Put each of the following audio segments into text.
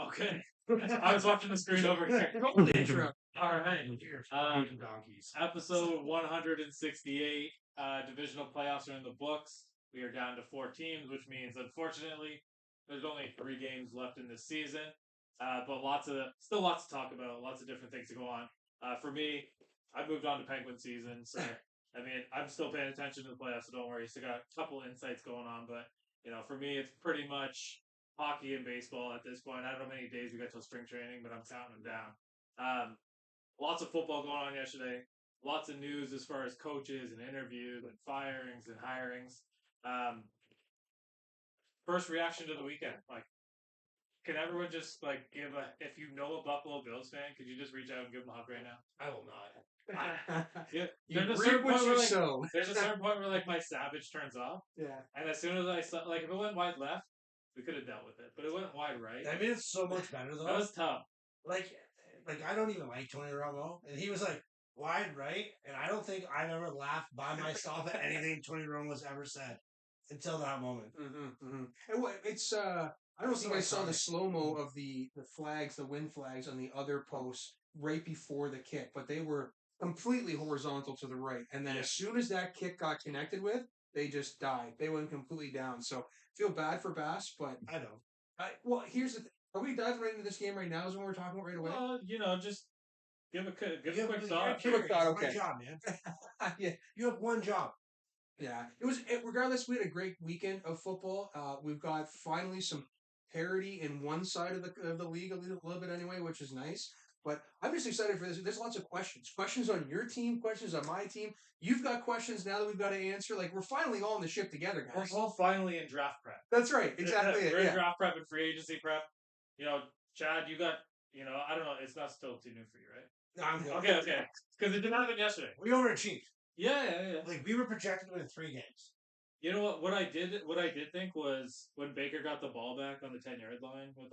Okay. I was watching the screen over here. Intro. All right. Donkeys. Episode 168. Divisional playoffs are in the books. We are down to 4 teams, which means, unfortunately, there's only 3 games left in this season. But still lots to talk about, lots of different things to go on. For me, I moved on to Penguin season, so I mean, I'm still paying attention to the playoffs, so don't worry. Still got a couple insights going on, but for me, it's pretty much hockey and baseball at this point. I don't know how many days we got till spring training, but I'm counting them down. Lots of football going on yesterday. Lots of news as far as coaches and interviews and firings and hirings. First reaction to the weekend, like, can everyone just give if you know a Buffalo Bills fan, could you just reach out and give them a hug right now? I will not. Yeah, there's a certain point where there's a certain point where my savage turns off. Yeah. And as soon as I saw if it went wide left, we could have dealt with it. But it went wide right. I mean, it's so much better though. That was tough. Like I don't even like Tony Romo, and he was like wide right, and I don't think I've ever laughed by myself at anything Tony Romo's ever said until that moment. And it's I don't know if you guys saw the slow-mo of the flags, the wind flags on the other posts right before the kick, but they were completely horizontal to the right. And then as soon as that kick got connected with, they just died. They went completely down. So feel bad for Bass, but I know. Well, here's the thing. Are we diving right into this game right now? Is what we're talking about right away? Well, just give a quick thought. Quick thought, okay. One job, man. Yeah. You have one job. Yeah. Regardless, we had a great weekend of football. We've got finally some parity in one side of the league a little bit anyway, which is nice. But I'm just excited for this. There's lots of questions. Questions on your team, questions on my team. You've got questions now that we've got to answer. Like, we're finally all in the ship together, guys. We're all finally in draft prep. That's right. Exactly. We're in draft prep and free agency prep. Chad, you got, I don't know, it's not still too new for you, right? No, I'm good. Okay. Because it didn't happen yesterday. We overachieved. Yeah. Like, we were projected to win 3 games. You know what? What I did think was when Baker got the ball back on the 10-yard line with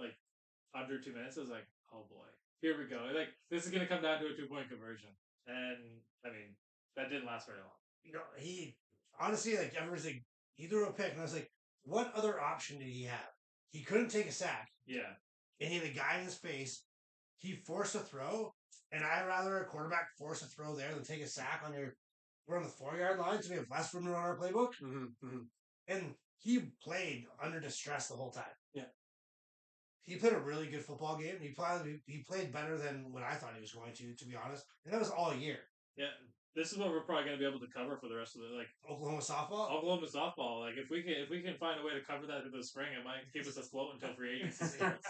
under 2 minutes, I was like, oh boy, here we go. This is gonna come down to a 2-point conversion, and I mean that didn't last very long. He honestly everyone's like he threw a pick, and I was like, what other option did he have? He couldn't take a sack. Yeah, and he had a guy in his face. He forced a throw, and I'd rather a quarterback force a throw there than take a sack we're on the 4-yard line, so we have less room to run our playbook. And he played under distress the whole time. Yeah. He played a really good football game. He played better than what I thought he was going to be honest. And that was all year. Yeah. This is what we're probably going to be able to cover for the rest of the Oklahoma softball. Oklahoma softball. If we can find a way to cover that in the spring, it might keep us afloat until free agency starts.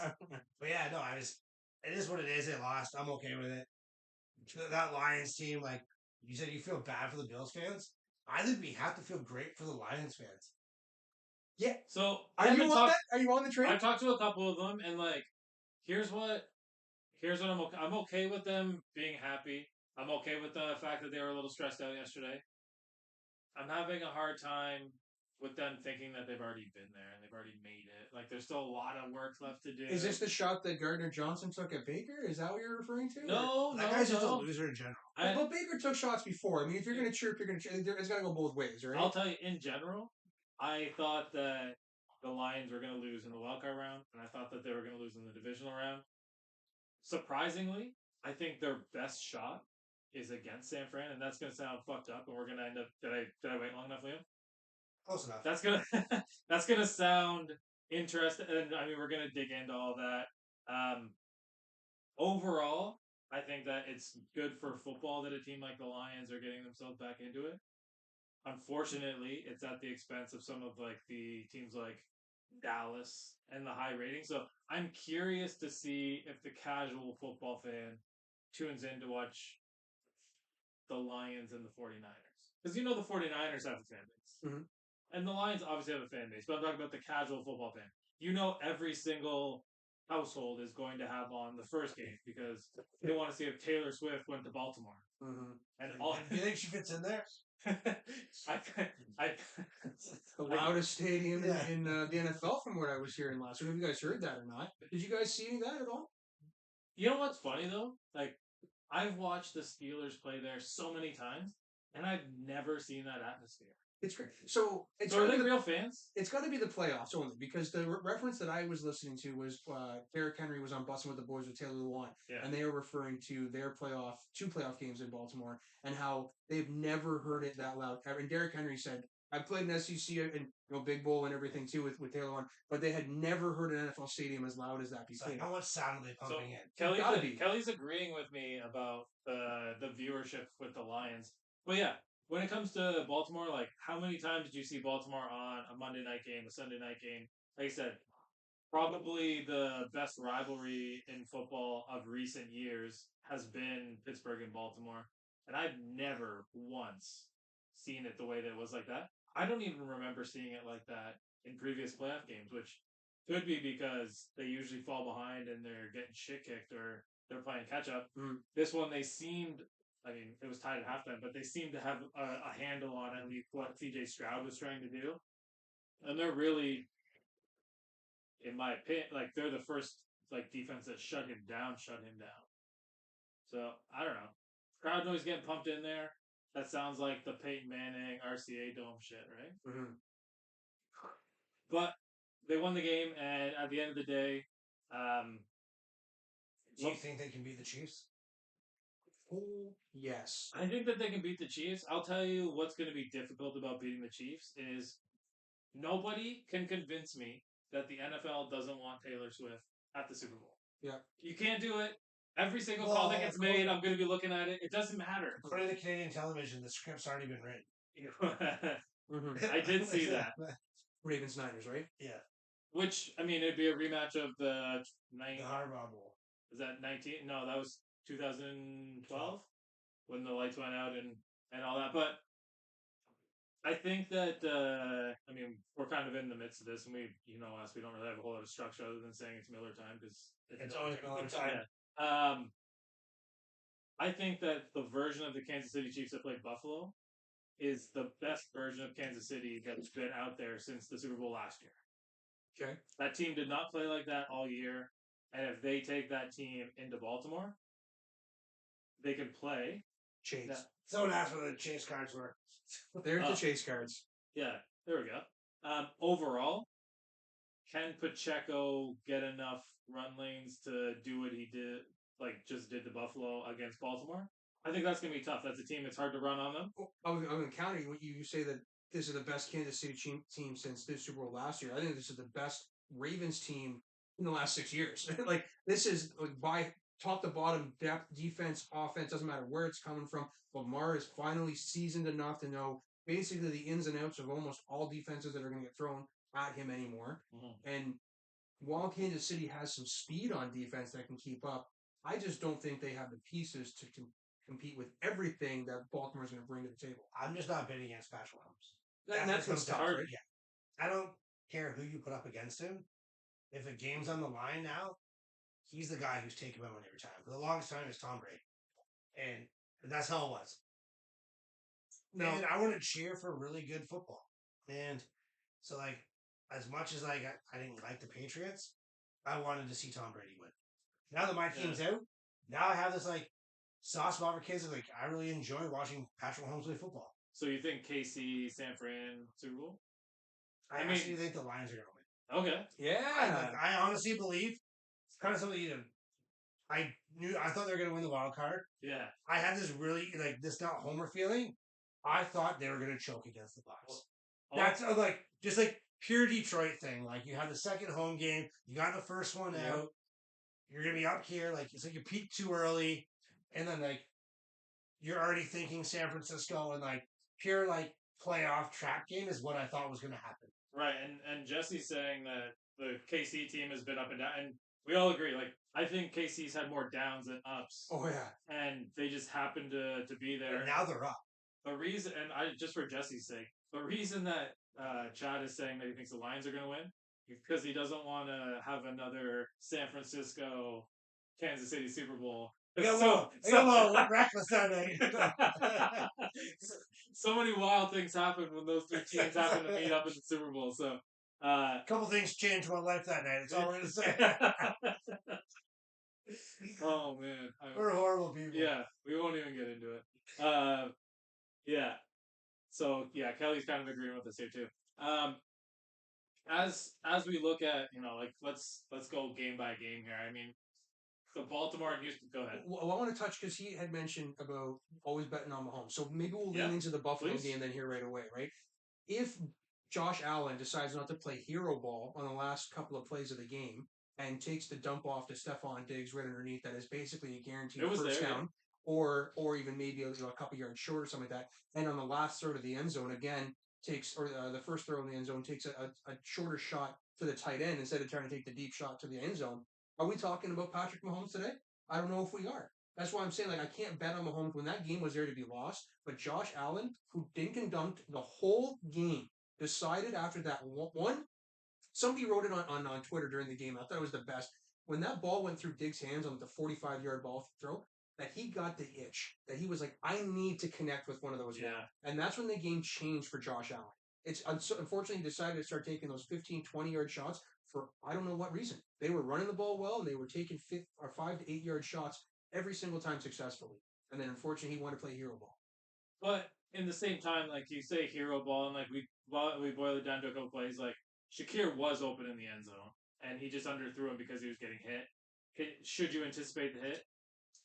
But yeah, no, it is what it is. They lost. I'm okay with it. That Lions team, you said, you feel bad for the Bills fans. I think we have to feel great for the Lions fans. Yeah. So are you on that? Are you on the train? I talked to a couple of them, and here's what I'm okay. I'm okay with them being happy. I'm okay with the fact that they were a little stressed out yesterday. I'm having a hard time with them thinking that they've already been there and they've already made it. There's still a lot of work left to do. Is this the shot that Gardner Johnson took at Baker? Is that what you're referring to? No, that guy's just a loser in general. But Baker took shots before. I mean, if you're going to chirp, you're going to chirp. It's got to go both ways, right? I'll tell you, in general, I thought that the Lions were going to lose in the wildcard round, and I thought that they were going to lose in the divisional round. Surprisingly, I think their best shot is against San Fran, and that's going to sound fucked up, and we're going to end up. Did I wait long enough, Liam? Close enough. That's gonna sound interesting, and I mean we're gonna dig into all that. Overall, I think that it's good for football that a team like the Lions are getting themselves back into it. Unfortunately, it's at the expense of some of the teams like Dallas and the high rating. So I'm curious to see if the casual football fan tunes in to watch the Lions and the 49ers. Because the 49ers have a fan base. Mm-hmm. And the Lions obviously have a fan base, but I'm talking about the casual football fan. Every single household is going to have on the first game because they want to see if Taylor Swift went to Baltimore. Mm-hmm. And do you think she fits in there? The loudest stadium in the NFL from what I was hearing last week. Have you guys heard that or not? Did you guys see any of that at all? You know what's funny though? I've watched the Steelers play there so many times, and I've never seen that atmosphere. It's great. So it's So are gotta they be real fans? it's got to be the playoffs only because the reference that I was listening to was Derrick Henry was on Bussin' with the Boys with Taylor Lewan, Yeah. and they were referring to their two playoff games in Baltimore and how they've never heard it that loud ever. And Derrick Henry said, "I played in SEC and Big Bowl and everything too with Taylor Lewan, but they had never heard an NFL stadium as loud as that It's before." like, how much sound are they pumping in? Kelly's agreeing with me about the viewership with the Lions. But yeah, when it comes to Baltimore, like how many times did you see Baltimore on a Monday night game, a Sunday night game? Like I said, probably the best rivalry in football of recent years has been Pittsburgh and Baltimore. And I've never once seen it the way that it was like that. I don't even remember seeing it like that in previous playoff games, which could be because they usually fall behind and they're getting shit kicked or they're playing catch up. This one, they seemed, I mean, it was tied at halftime, but they seemed to have a handle on at least what CJ Stroud was trying to do. And they're really, in my opinion, like they're the first like defense that shut him down. So I don't know. Crowd noise getting pumped in there. That sounds like the Peyton Manning RCA Dome shit, right? Mm-hmm. But they won the game, and at the end of the day, do you think they can beat the Chiefs? Oh, yes. I think that they can beat the Chiefs. I'll tell you what's going to be difficult about beating the Chiefs is nobody can convince me that the NFL doesn't want Taylor Swift at the Super Bowl. Yeah. You can't do it. Every single call that gets made, I'm going to be looking at it. It doesn't matter. According to Canadian television, the script's already been written. I did see that. Ravens Niners, right? Yeah. Which, I mean, it'd be a rematch of the Harbaugh Bowl. Is that 19? No, that was 2012 when the lights went out and all that. But I think that, I mean, we're kind of in the midst of this, and we don't really have a whole lot of structure other than saying it's Miller time because it's always Miller time. Yeah. I think that the version of the Kansas City Chiefs that played Buffalo is the best version of Kansas City that's been out there since the Super Bowl last year. Okay. That team did not play like that all year. And if they take that team into Baltimore, they can play. Chase. Yeah. Someone asked what the chase cards were. There's the chase cards. Yeah, there we go. Overall, can Pacheco get enough run lanes to do what he did, just did to Buffalo against Baltimore? I think that's going to be tough. That's a team that's hard to run on them. I'm going to counter you. You say that this is the best Kansas City team since the Super Bowl last year. I think this is the best Ravens team in the last 6 years. This is by top to bottom, depth, defense, offense, doesn't matter where it's coming from. Lamar is finally seasoned enough to know basically the ins and outs of almost all defenses that are going to get thrown at him anymore. Mm-hmm. And while Kansas City has some speed on defense that can keep up, I just don't think they have the pieces to compete with everything that Baltimore's going to bring to the table. I'm just not betting against Patrick Mahomes. And that's what's hard. Right? Yeah. I don't care who you put up against him. If a game's on the line now, he's the guy who's taking him on every time. For the longest time, it's Tom Brady. And that's how it was. No. And I want to cheer for really good football. And so, as much as I didn't like the Patriots, I wanted to see Tom Brady win. Now that my team's out, now I have this, soft spot for kids. I really enjoy watching Patrick Mahomes play football. So you think KC, San Fran, Super Bowl? I actually think the Lions are going to win. Okay. Yeah. I honestly believe it's kind of something I thought they were going to win the wild card. Yeah. I had this really, this not homer feeling. I thought they were going to choke against the Bucs. That's just pure Detroit thing. You had the second home game. You got the first one out. You're going to be up here. It's you peak too early. And then, you're already thinking San Francisco and, pure, playoff trap game is what I thought was going to happen. Right. And Jesse's saying that the KC team has been up and down. And we all agree. I think KC's had more downs than ups. Oh, yeah. And they just happen to be there. But now they're up. The reason, and just for Jesse's sake, the reason that Chad is saying that he thinks the Lions are going to win is because he doesn't want to have another San Francisco, Kansas City Super Bowl. Reckless that day. So many wild things happen when those two teams happen to meet up in the Super Bowl. So, a couple things changed my life that night. That's all we're going to say. Oh man, we're horrible people. Yeah, we won't even get into it. Yeah. So yeah, Kelly's kind of agreeing with us here too. As we look at like let's go game by game here. I mean, so Baltimore and Houston. Go ahead. Well, I want to touch because he had mentioned about always betting on Mahomes. So maybe we'll lean Yeah, into the Buffalo please. game then here right away, right? If Josh Allen decides not to play hero ball on the last couple of plays of the game and takes the dump off to Stephon Diggs right underneath, that is basically a guaranteed It was first there, down, or even maybe a couple yards short or something like that. And on the last third of the end zone, again takes or the first throw in the end zone takes a shorter shot to the tight end instead of trying to take the deep shot to the end zone. Are we talking about Patrick Mahomes today? I don't know if we are. That's why I'm saying like I can't bet on Mahomes when that game was there to be lost. But Josh Allen, who dink and dunked the whole game, decided after that one. Somebody wrote it on Twitter during the game. I thought it was the best when that ball went through Diggs' hands on the 45-yard ball throw. That he got the itch. That he was like, I need to connect with one of those now. And that's when the game changed for Josh Allen. It's unfortunately he decided to start taking those 15, 20-yard shots for I don't know what reason. They were running the ball well and they were taking 5 to 8-yard shots every single time successfully. And then unfortunately he wanted to play hero ball. But in the same time, like you say, hero ball, and like we boil it down to a couple plays. Like Shakir was open in the end zone, and he just underthrew him because he was getting hit. Should you anticipate the hit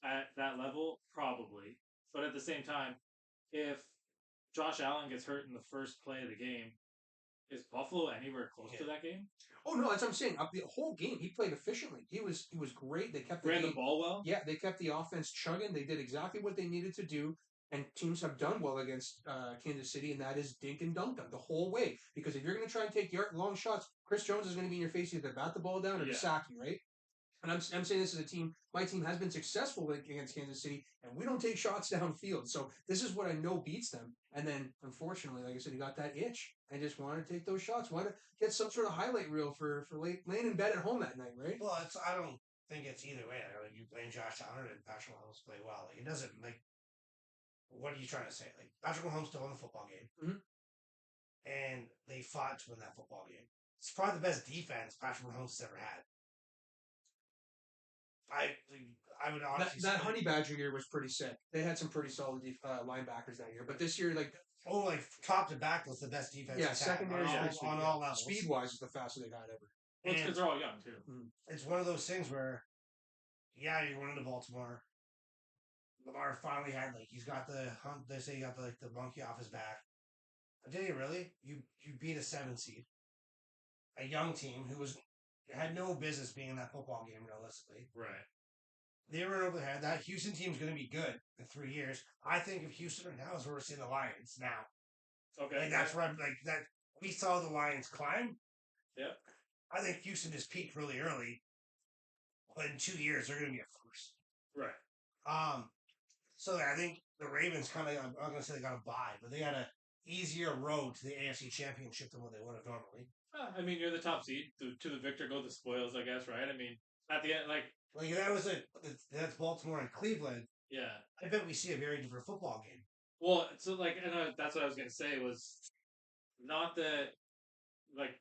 at that level? Probably. But at the same time, if Josh Allen gets hurt in the first play of the game, is Buffalo anywhere close to that game? Oh no, that's what I'm saying. The whole game, he played efficiently. He was great. They kept Ran the the ball well. Yeah, they kept the offense chugging. They did exactly what they needed to do, and teams have done well against Kansas City, and that is dink and dunk them the whole way. Because if you're going to try and take long shots, Chris Jones is going to be in your face either to bat the ball down or to sack you, right? And I'm saying this as a team. My team has been successful against Kansas City, and we don't take shots downfield. So this is what I know beats them. And then, unfortunately, like I said, he got that itch and just wanted to take those shots. Wanted to get some sort of highlight reel for laying in bed at home that night, right? Well, I don't think it's either way. Like you playing Josh Allen and Patrick Mahomes play well. Like, it doesn't like. What are you trying to say? Like Patrick Mahomes still won the football game, and they fought to win that football game. It's probably the best defense Patrick Mahomes has ever had. I would honestly that Honey Badger year was pretty sick. They had some pretty solid linebackers that year, but this year, like top to back was the best defense. Yeah, secondary on all levels. Speed wise, is the fastest they've had ever. Well, it's because they're all young too. It's one of those things where, yeah, you're going to Baltimore. Lamar finally had he's got the hump. They say he got the monkey off his back. But did he really? You beat a 7 seed, a young team who had no business being in that football game realistically. Right. They were over there. That Houston team's going to be good in 3 years. I think if Houston are now is where we're seeing the Lions now. Okay. That's where I'm that. We saw the Lions climb. Yep. I think Houston just peaked really early. But in 2 years, they're going to be a first. Right. So I think the Ravens kind of, I'm not going to say they got a bye, but they had a easier road to the AFC Championship than what they would have normally. I mean, you're the top seed. To the victor go the spoils, I guess, right? I mean, at the end, that's Baltimore and Cleveland. Yeah. I bet we see a very different football game. Well, so that's what I was going to say was not that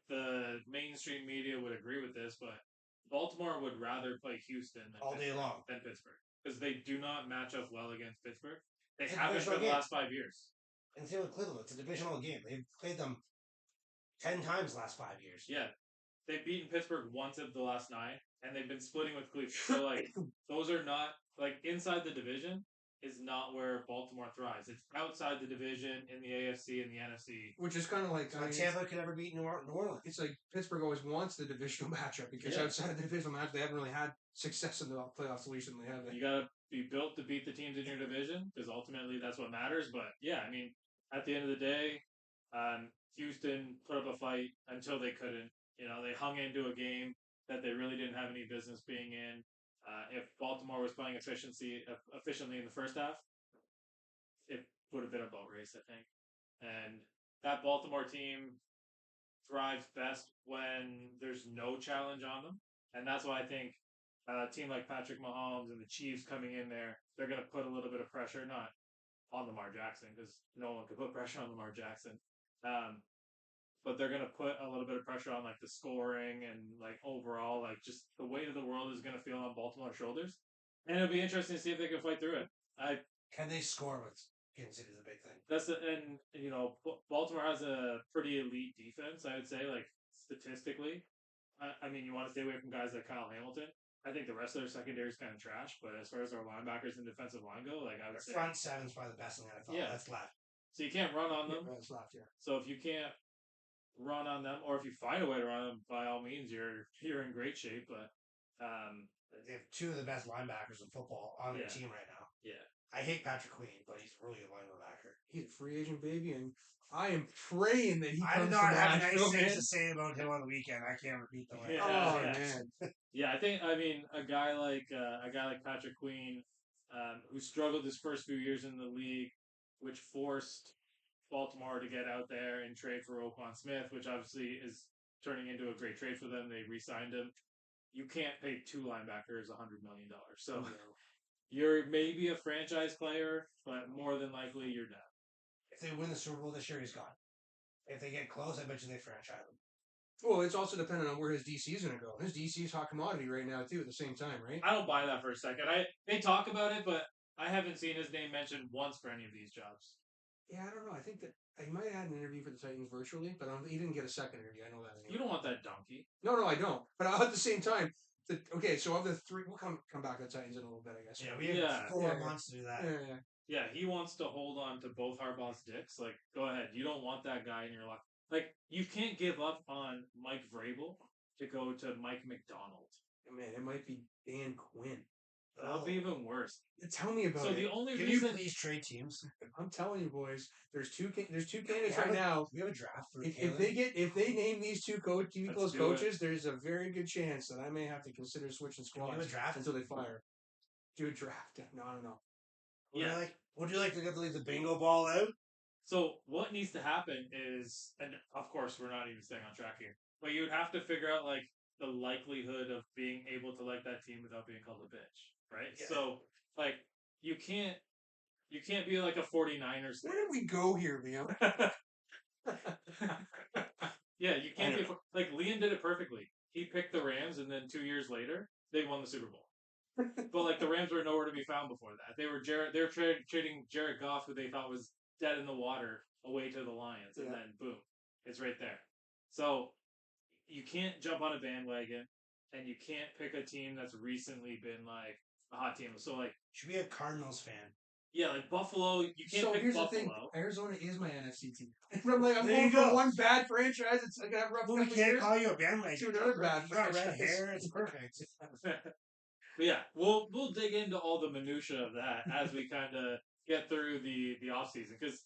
the mainstream media would agree with this, but Baltimore would rather play Houston all day long than Pittsburgh because they do not match up well against Pittsburgh. They haven't for the last 5 years. And same with Cleveland. It's a divisional game. They've played them 10 times the last 5 years. Yeah. They've beaten Pittsburgh once of the last 9, and they've been splitting with Cleveland. So, those are not, inside the division is not where Baltimore thrives. It's outside the division in the AFC and the NFC. Which is kind of like... Tampa could never beat New Orleans. It's like Pittsburgh always wants the divisional matchup because outside of the divisional match, they haven't really had success in the playoffs recently, have they? You got to be built to beat the teams in your division because ultimately that's what matters. But, yeah, I mean, at the end of the day, Houston put up a fight until they couldn't. They hung into a game that they really didn't have any business being in. If Baltimore was playing efficiently in the first half, it would have been a boat race, I think. And that Baltimore team thrives best when there's no challenge on them. And that's why I think a team like Patrick Mahomes and the Chiefs coming in there, they're going to put a little bit of pressure, not on Lamar Jackson, because no one can put pressure on Lamar Jackson. But they're going to put a little bit of pressure on the scoring and overall just the weight of the world is going to feel on Baltimore's shoulders, and it'll be interesting to see if they can fight through it. Can they score with Kansas City is a big thing. And Baltimore has a pretty elite defense. I would say, like statistically. I mean, you want to stay away from guys like Kyle Hamilton. I think the rest of their secondary is kind of trash, but as far as our linebackers and defensive line go, like I would say, front seven's probably the best in the NFL. Yeah. That's left. So you can't run on them. Yeah, that's left, yeah. So if you can't run on them, or if you find a way to run them, by all means, you're in great shape. But they have two of the best linebackers in football on their team right now. Yeah. I hate Patrick Queen, but he's really a linebacker. He's a free agent, baby, and I am praying that he comes I did to not have nice Nashville, things man. to say about him on the weekend. I can't repeat the way. Oh, Yeah. man. Yeah, I mean a guy like Patrick Queen, who struggled his first few years in the league, which forced Baltimore to get out there and trade for Roquan Smith, which obviously is turning into a great trade for them. They re-signed him. You can't pay two linebackers $100 million. So you're maybe a franchise player, but more than likely you're not. If they win the Super Bowl this year, he's gone. If they get close, I bet you they franchise him. Well, it's also dependent on where his DC is going to go. His DC is hot commodity right now, too, at the same time, right? I don't buy that for a second. They talk about it, but I haven't seen his name mentioned once for any of these jobs. Yeah, I don't know. I think that he might have had an interview for the Titans virtually, but he didn't get a second interview. I know that. Anyway. You don't want that donkey. No, I don't. But at the same time, so of the three, we'll come back to the Titans in a little bit, I guess. Yeah, we have 4 months to do that. Yeah. Yeah, he wants to hold on to both Harbaugh's dicks. Like, go ahead. You don't want that guy in your life. Like, you can't give up on Mike Vrabel to go to Mike McDonald. Man, it might be Dan Quinn. That'll be even worse. Tell me about it. So the only Can reason you please trade teams? I'm telling you, boys, there's two candidates right now. We have a draft for if they name these two coaches, there's a very good chance that I may have to consider switching squads. Do a draft until they fire. Do a draft? No, I don't know. Would you like to get the bingo ball out? So what needs to happen is, and of course we're not even staying on track here, but you would have to figure out like the likelihood of being able to like that team without being called a bitch, right? Yeah. So like you can't be like a 49ers. Where did we go here, Liam? Yeah, you can't be like Liam did it perfectly. He picked the Rams, and then 2 years later they won the Super Bowl. But like the Rams were nowhere to be found before that. They were trading Jared Goff, who they thought was dead in the water, away to the Lions, and then boom, it's right there. So you can't jump on a bandwagon, and you can't pick a team that's recently been like a hot team. So like, should be a Cardinals fan. Yeah, like Buffalo, you can't pick Buffalo. The thing. Arizona is my NFC team. I'm going for one bad franchise. It's gonna have rough. Well, we can't call you a bandwagon. To another bad franchise. Red hair. It's perfect. But yeah, we'll dig into all the minutia of that as we kind of get through the off season, because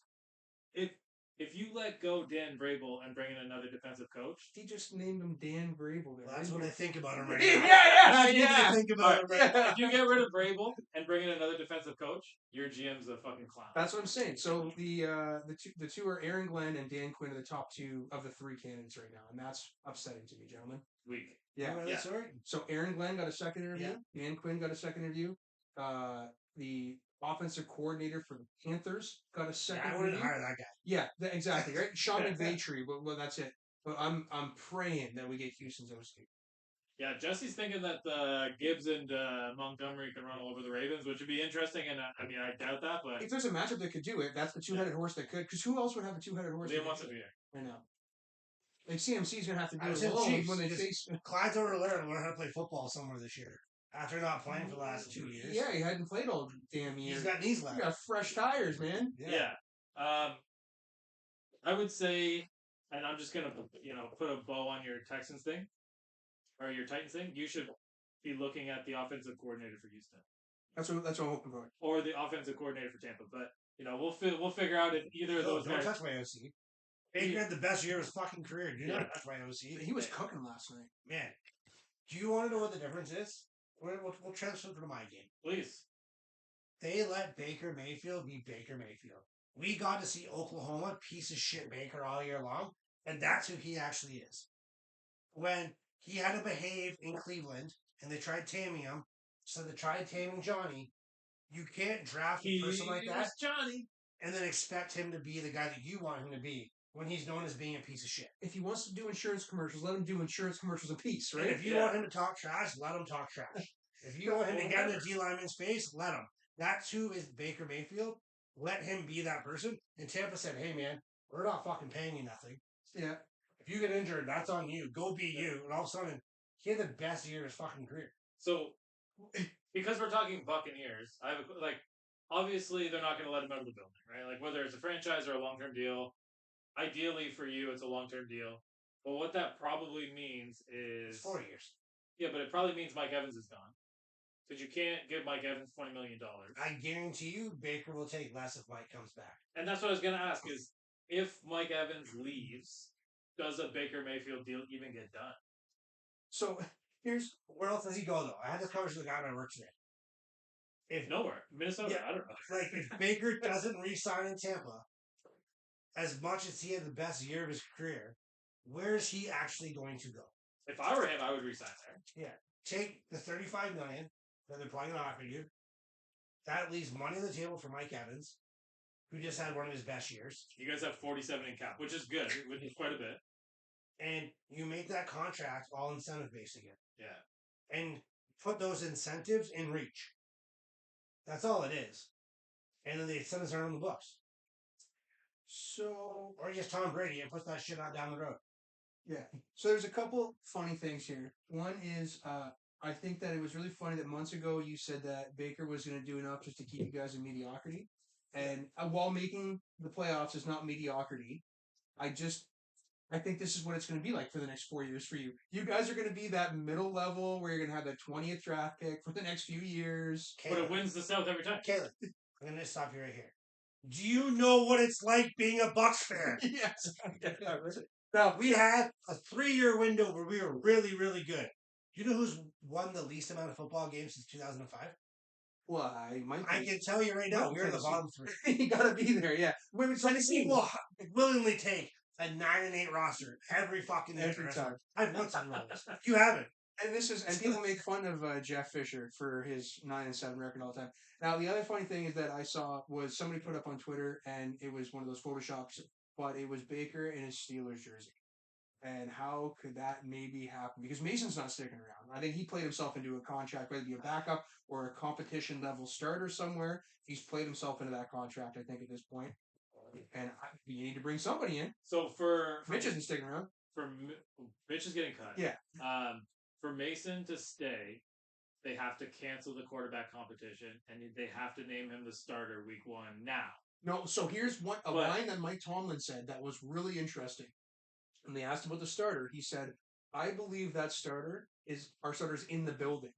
if you let go Dan Vrabel and bring in another defensive coach, he just named him Dan Vrabel. Well, that's what I think about him right now. Yeah. Think about him right now. If you get rid of Vrabel and bring in another defensive coach, your GM's a fucking clown. That's what I'm saying. So the two are Aaron Glenn and Dan Quinn are the top two of the three candidates right now, and that's upsetting to me, gentlemen. Weak. Yeah. So Aaron Glenn got a second interview. Yeah. Dan Quinn got a second interview. The offensive coordinator for the Panthers got a second interview. I wouldn't hire that guy. Yeah, exactly. Right, Sean McVay. Well, that's it. But I'm praying that we get Houston's OC. Yeah, Jesse's thinking that Gibbs and Montgomery can run all over the Ravens, which would be interesting. And I mean, I doubt that. But if there's a matchup that could do it, that's the two-headed horse that could. Because who else would have a two-headed horse? Liam wants to be there. I know. Like CMC's gonna have to do it alone when they face Clyde's over there to learn how to play football somewhere this year. After not playing for the last 2 years. Yeah, he hadn't played all damn year. He's got knees left. He got fresh tires, man. Yeah. I would say, and I'm just gonna put a bow on your Texans thing or your Titans thing. You should be looking at the offensive coordinator for Houston. That's what I'm hoping for. Or the offensive coordinator for Tampa. But we'll figure out if either of those guys. Don't touch my OC. Baker had the best year of his fucking career. Do not touch my OC. He was cooking last night. Man, do you want to know what the difference is? We'll transfer to my game. Please. They let Baker Mayfield be Baker Mayfield. We got to see Oklahoma piece of shit Baker all year long, and that's who he actually is. When he had to behave in Cleveland, and they tried taming him, so they tried taming Johnny, you can't draft a person like that, Johnny, and then expect him to be the guy that you want him to be when he's known as being a piece of shit. If he wants to do insurance commercials, let him do insurance commercials in peace, right? And if you want him to talk trash, let him talk trash. If you want him to get in the D lineman's face, let him. That's who is Baker Mayfield. let him be that person. And Tampa said, "Hey, man, we're not fucking paying you nothing. Yeah. If you get injured, that's on you. Go be you." And all of a sudden, he had the best year of his fucking career. So, because we're talking Buccaneers, I have obviously they're not going to let him out of the building, right? Like whether it's a franchise or a long term deal. Ideally for you, it's a long term deal. But what that probably means is It's 4 years. Yeah, but it probably means Mike Evans is gone. Because you can't give Mike Evans $20 million. I guarantee you, Baker will take less if Mike comes back. And that's what I was going to ask: is if Mike Evans leaves, does a Baker Mayfield deal even get done? So where else does he go though? I had this conversation with a guy at my work today. If nowhere, Minnesota, I don't know. Like if Baker doesn't re-sign in Tampa, as much as he had the best year of his career, where is he actually going to go? If I were him, I would resign there. Yeah, take the $35 million that they're probably going to offer you. That leaves money on the table for Mike Evans, who just had one of his best years. You guys have 47 in cap, which is good, which is quite a bit. And you make that contract all incentive based again. Yeah. And put those incentives in reach. That's all it is. And then the incentives are on the books. So, or just Tom Brady and puts that shit out down the road. Yeah. So there's a couple funny things here. One is I think that it was really funny that months ago you said that Baker was going to do enough just to keep you guys in mediocrity. And while making the playoffs is not mediocrity, I think this is what it's going to be like for the next 4 years for you. You guys are going to be that middle level where you're going to have that 20th draft pick for the next few years. But it wins the South every time. Caleb, I'm going to stop you right here. Do you know what it's like being a Bucs fan? Yes. Now, we had a 3-year window where we were really, really good. Do you know who's won the least amount of football games since 2005? Well, I can tell you right now, we're in the bottom 3. You got to be there, yeah. Tennessee will willingly take a 9-8 roster every fucking time. I've looked at those. You haven't. And people make fun of Jeff Fisher for his 9-7 record all the time. Now, the other funny thing is that I saw was somebody put up on Twitter, and it was one of those photoshops, but it was Baker in his Steelers jersey. And how could that maybe happen? Because Mason's not sticking around. I think he played himself into a contract, whether it be a backup or a competition level starter somewhere. He's played himself into that contract, I think, at this point. And you need to bring somebody in. So for Mitch isn't sticking around. Mitch is getting cut. Yeah. For Mason to stay, they have to cancel the quarterback competition, and they have to name him the starter week 1 now. No, so here's a line that Mike Tomlin said that was really interesting. And they asked about the starter. He said, I believe that our starter's in the building,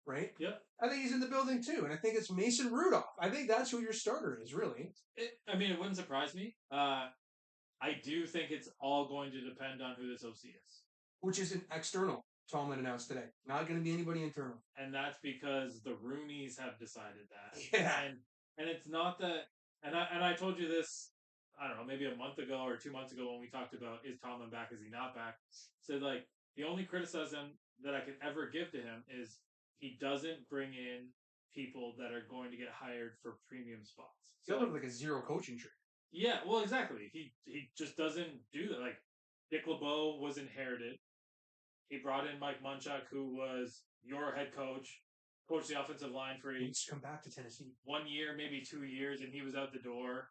right? Yep. I think he's in the building too. And I think it's Mason Rudolph. I think that's who your starter is, really. It wouldn't surprise me. I do think it's all going to depend on who this OC is. Which is an external, Tomlin announced today. Not going to be anybody internal. And that's because the Rooneys have decided that. Yeah. And it's not that... And I told you this, I don't know, maybe a month ago or 2 months ago when we talked about is Tomlin back, is he not back? So, the only criticism that I could ever give to him is he doesn't bring in people that are going to get hired for premium spots. So, like a zero coaching tree. Yeah, well, exactly. He just doesn't do that. Like, Dick LeBeau was inherited. He brought in Mike Munchak, who was your head coach, coached the offensive line for come back to Tennessee 1 year, maybe 2 years, and he was out the door.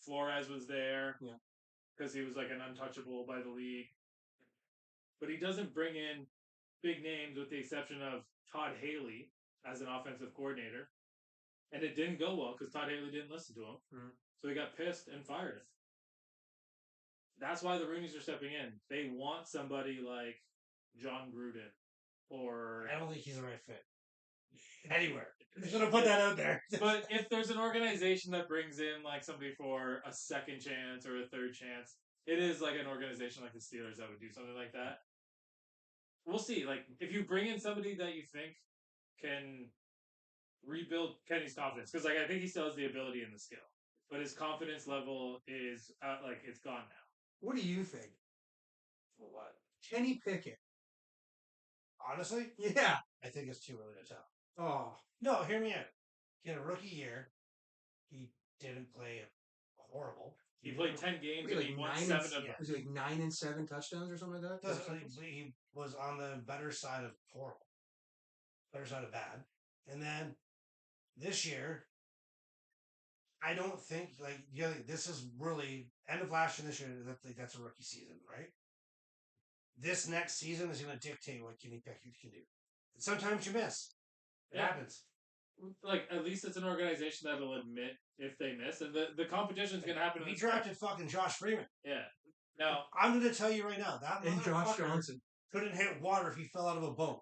Flores was there because he was like an untouchable by the league. But he doesn't bring in big names with the exception of Todd Haley as an offensive coordinator. And it didn't go well because Todd Haley didn't listen to him. Mm-hmm. So he got pissed and fired him. That's why the Rooneys are stepping in. They want somebody like John Gruden or... I don't think he's the right fit. Anywhere. I'm just going to put that out there. But if there's an organization that brings in like somebody for a second chance or a third chance, it is like an organization like the Steelers that would do something like that. We'll see. Like, if you bring in somebody that you think can rebuild Kenny's confidence, because I think he still has the ability and the skill, but his confidence level is it's gone now. What do you think? For what? Kenny Pickett. Honestly? Yeah. I think it's too early to tell. Oh. No, hear me out. He had a rookie year. He didn't play horrible. He played 10 games and he won 7 of them. Was he 9-7 touchdowns or something like that? He was on the better side of horrible. Better side of bad. And then this year, I don't think this is really end of last year. This year, that's a rookie season, right? This next season is going to dictate what Kenny Pickett can do. Sometimes you miss. It happens. Like, at least it's an organization that will admit if they miss, and the competition is going to happen. We drafted fucking Josh Freeman. Yeah. Now I'm going to tell you right now that and Josh Johnson couldn't hit water if he fell out of a boat.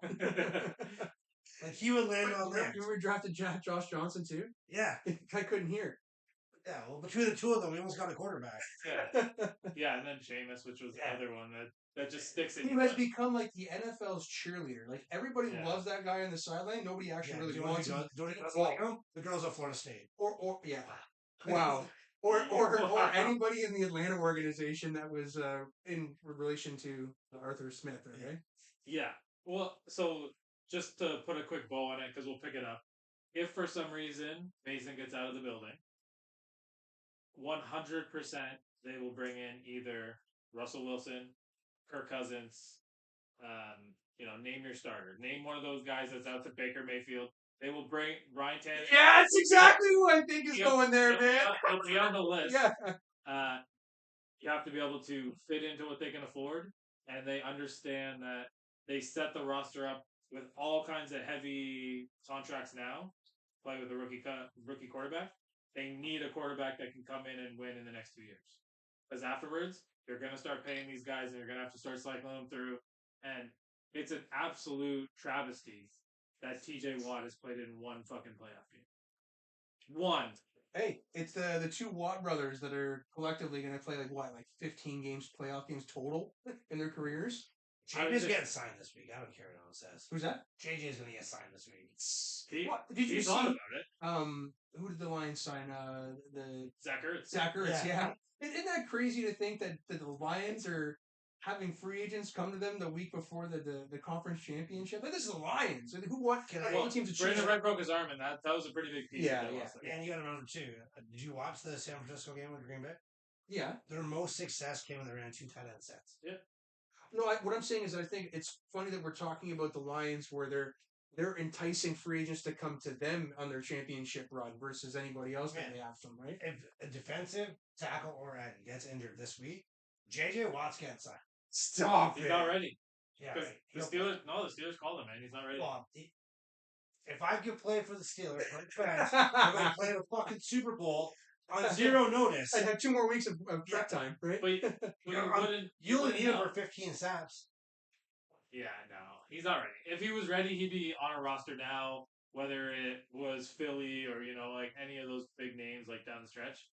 Like he would land on land. You ever drafted Josh Johnson too? Yeah, I couldn't hear. Yeah, well, between the two of them, we almost got a quarterback. Yeah, and then Jameis, which was the other one that just sticks in. He has become like the NFL's cheerleader. Like everybody loves that guy on the sideline. Nobody actually really wants him. Don't like him? The girls at Florida State. Or yeah. Wow. Or anybody in the Atlanta organization that was in relation to Arthur Smith, okay? Yeah. Well, so just to put a quick bow on it, because we'll pick it up. If for some reason Mason gets out of the building, 100% they will bring in either Russell Wilson, Kirk Cousins, name your starter. Name one of those guys that's out to Baker Mayfield. They will bring Ryan Tannehill. Yeah, that's exactly who I think is going there, man. He'll be on the list. Yeah. You have to be able to fit into what they can afford, and they understand that they set the roster up with all kinds of heavy contracts now. Play with a rookie quarterback. They need a quarterback that can come in and win in the next 2 years. Because afterwards, you're going to start paying these guys, and you're going to have to start cycling them through. And it's an absolute travesty that TJ Watt has played in one fucking playoff game. One. Hey, it's the two Watt brothers that are collectively going to play like 15 games, playoff games total in their careers. JJ's getting signed this week. I don't care what anyone says. Who's that? JJ's going to get signed this week. Did you thought see? About it. Who did the Lions sign? The Zach Ertz. Zach Ertz, yeah. Isn't that crazy to think that the Lions are having free agents come to them the week before the conference championship? Like, this is the Lions. What teams to choose? Brandon Wright broke his arm, and that was a pretty big piece. Yeah. And you got to remember, too, did you watch the San Francisco game with Green Bay? Yeah. Their most success came when they ran 2 tight end sets. Yeah. No, what I'm saying is I think it's funny that we're talking about the Lions where they're enticing free agents to come to them on their championship run versus anybody else that they have from, right? If a defensive tackle or end gets injured this week, JJ Watt's getting signed. Stop He's not ready. Yeah. The Steelers called him, man. He's not ready. Well, if I could play for the Steelers, like fans, we're going to play the fucking Super Bowl on 0 notice. I'd have 2 more weeks of prep time, right? But you only need him for 15 snaps. Yeah, no. He's not ready. If he was ready, he'd be on a roster now, whether it was Philly or, like any of those big names like down the stretch.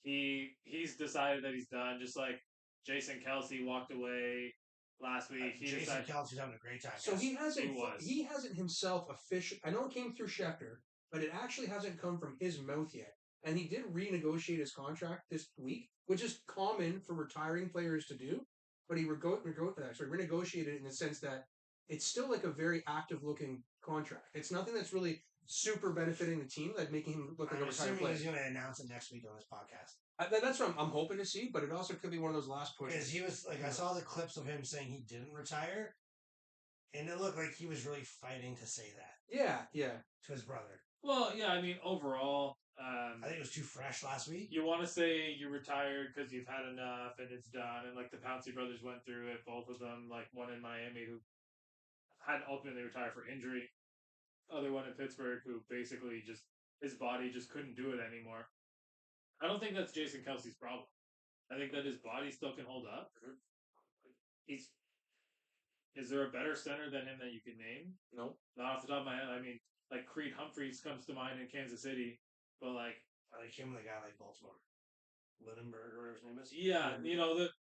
He's decided that he's done, just like Jason Kelce walked away last week. Jason Kelce's having a great time. So he hasn't himself officially. I know it came through Schefter, but it actually hasn't come from his mouth yet. And he did renegotiate his contract this week, which is common for retiring players to do. But he renegotiated it in the sense that it's still like a very active-looking contract. It's nothing that's really super benefiting the team, like making him look like a retired player. He's going to announce it next week on this podcast. That's what I'm hoping to see, but it also could be one of those last pushes. Because he was I saw the clips of him saying he didn't retire, and it looked like he was really fighting to say that. Yeah. To his brother. Well, yeah, I mean, overall, I think it was too fresh last week. You want to say you're retired because you've had enough and it's done, and like the Pouncey brothers went through it, both of them, like one in Miami who had ultimately retired for injury, other one in Pittsburgh who basically just his body just couldn't do it anymore. I don't think that's Jason Kelce's problem. I think that his body still can hold up. Is there a better center than him that you can name? No. Not off the top of my head. I mean, like Creed Humphreys comes to mind in Kansas City, but like I like him, the guy like Baltimore, Lindenberg or whatever his name is. Yeah,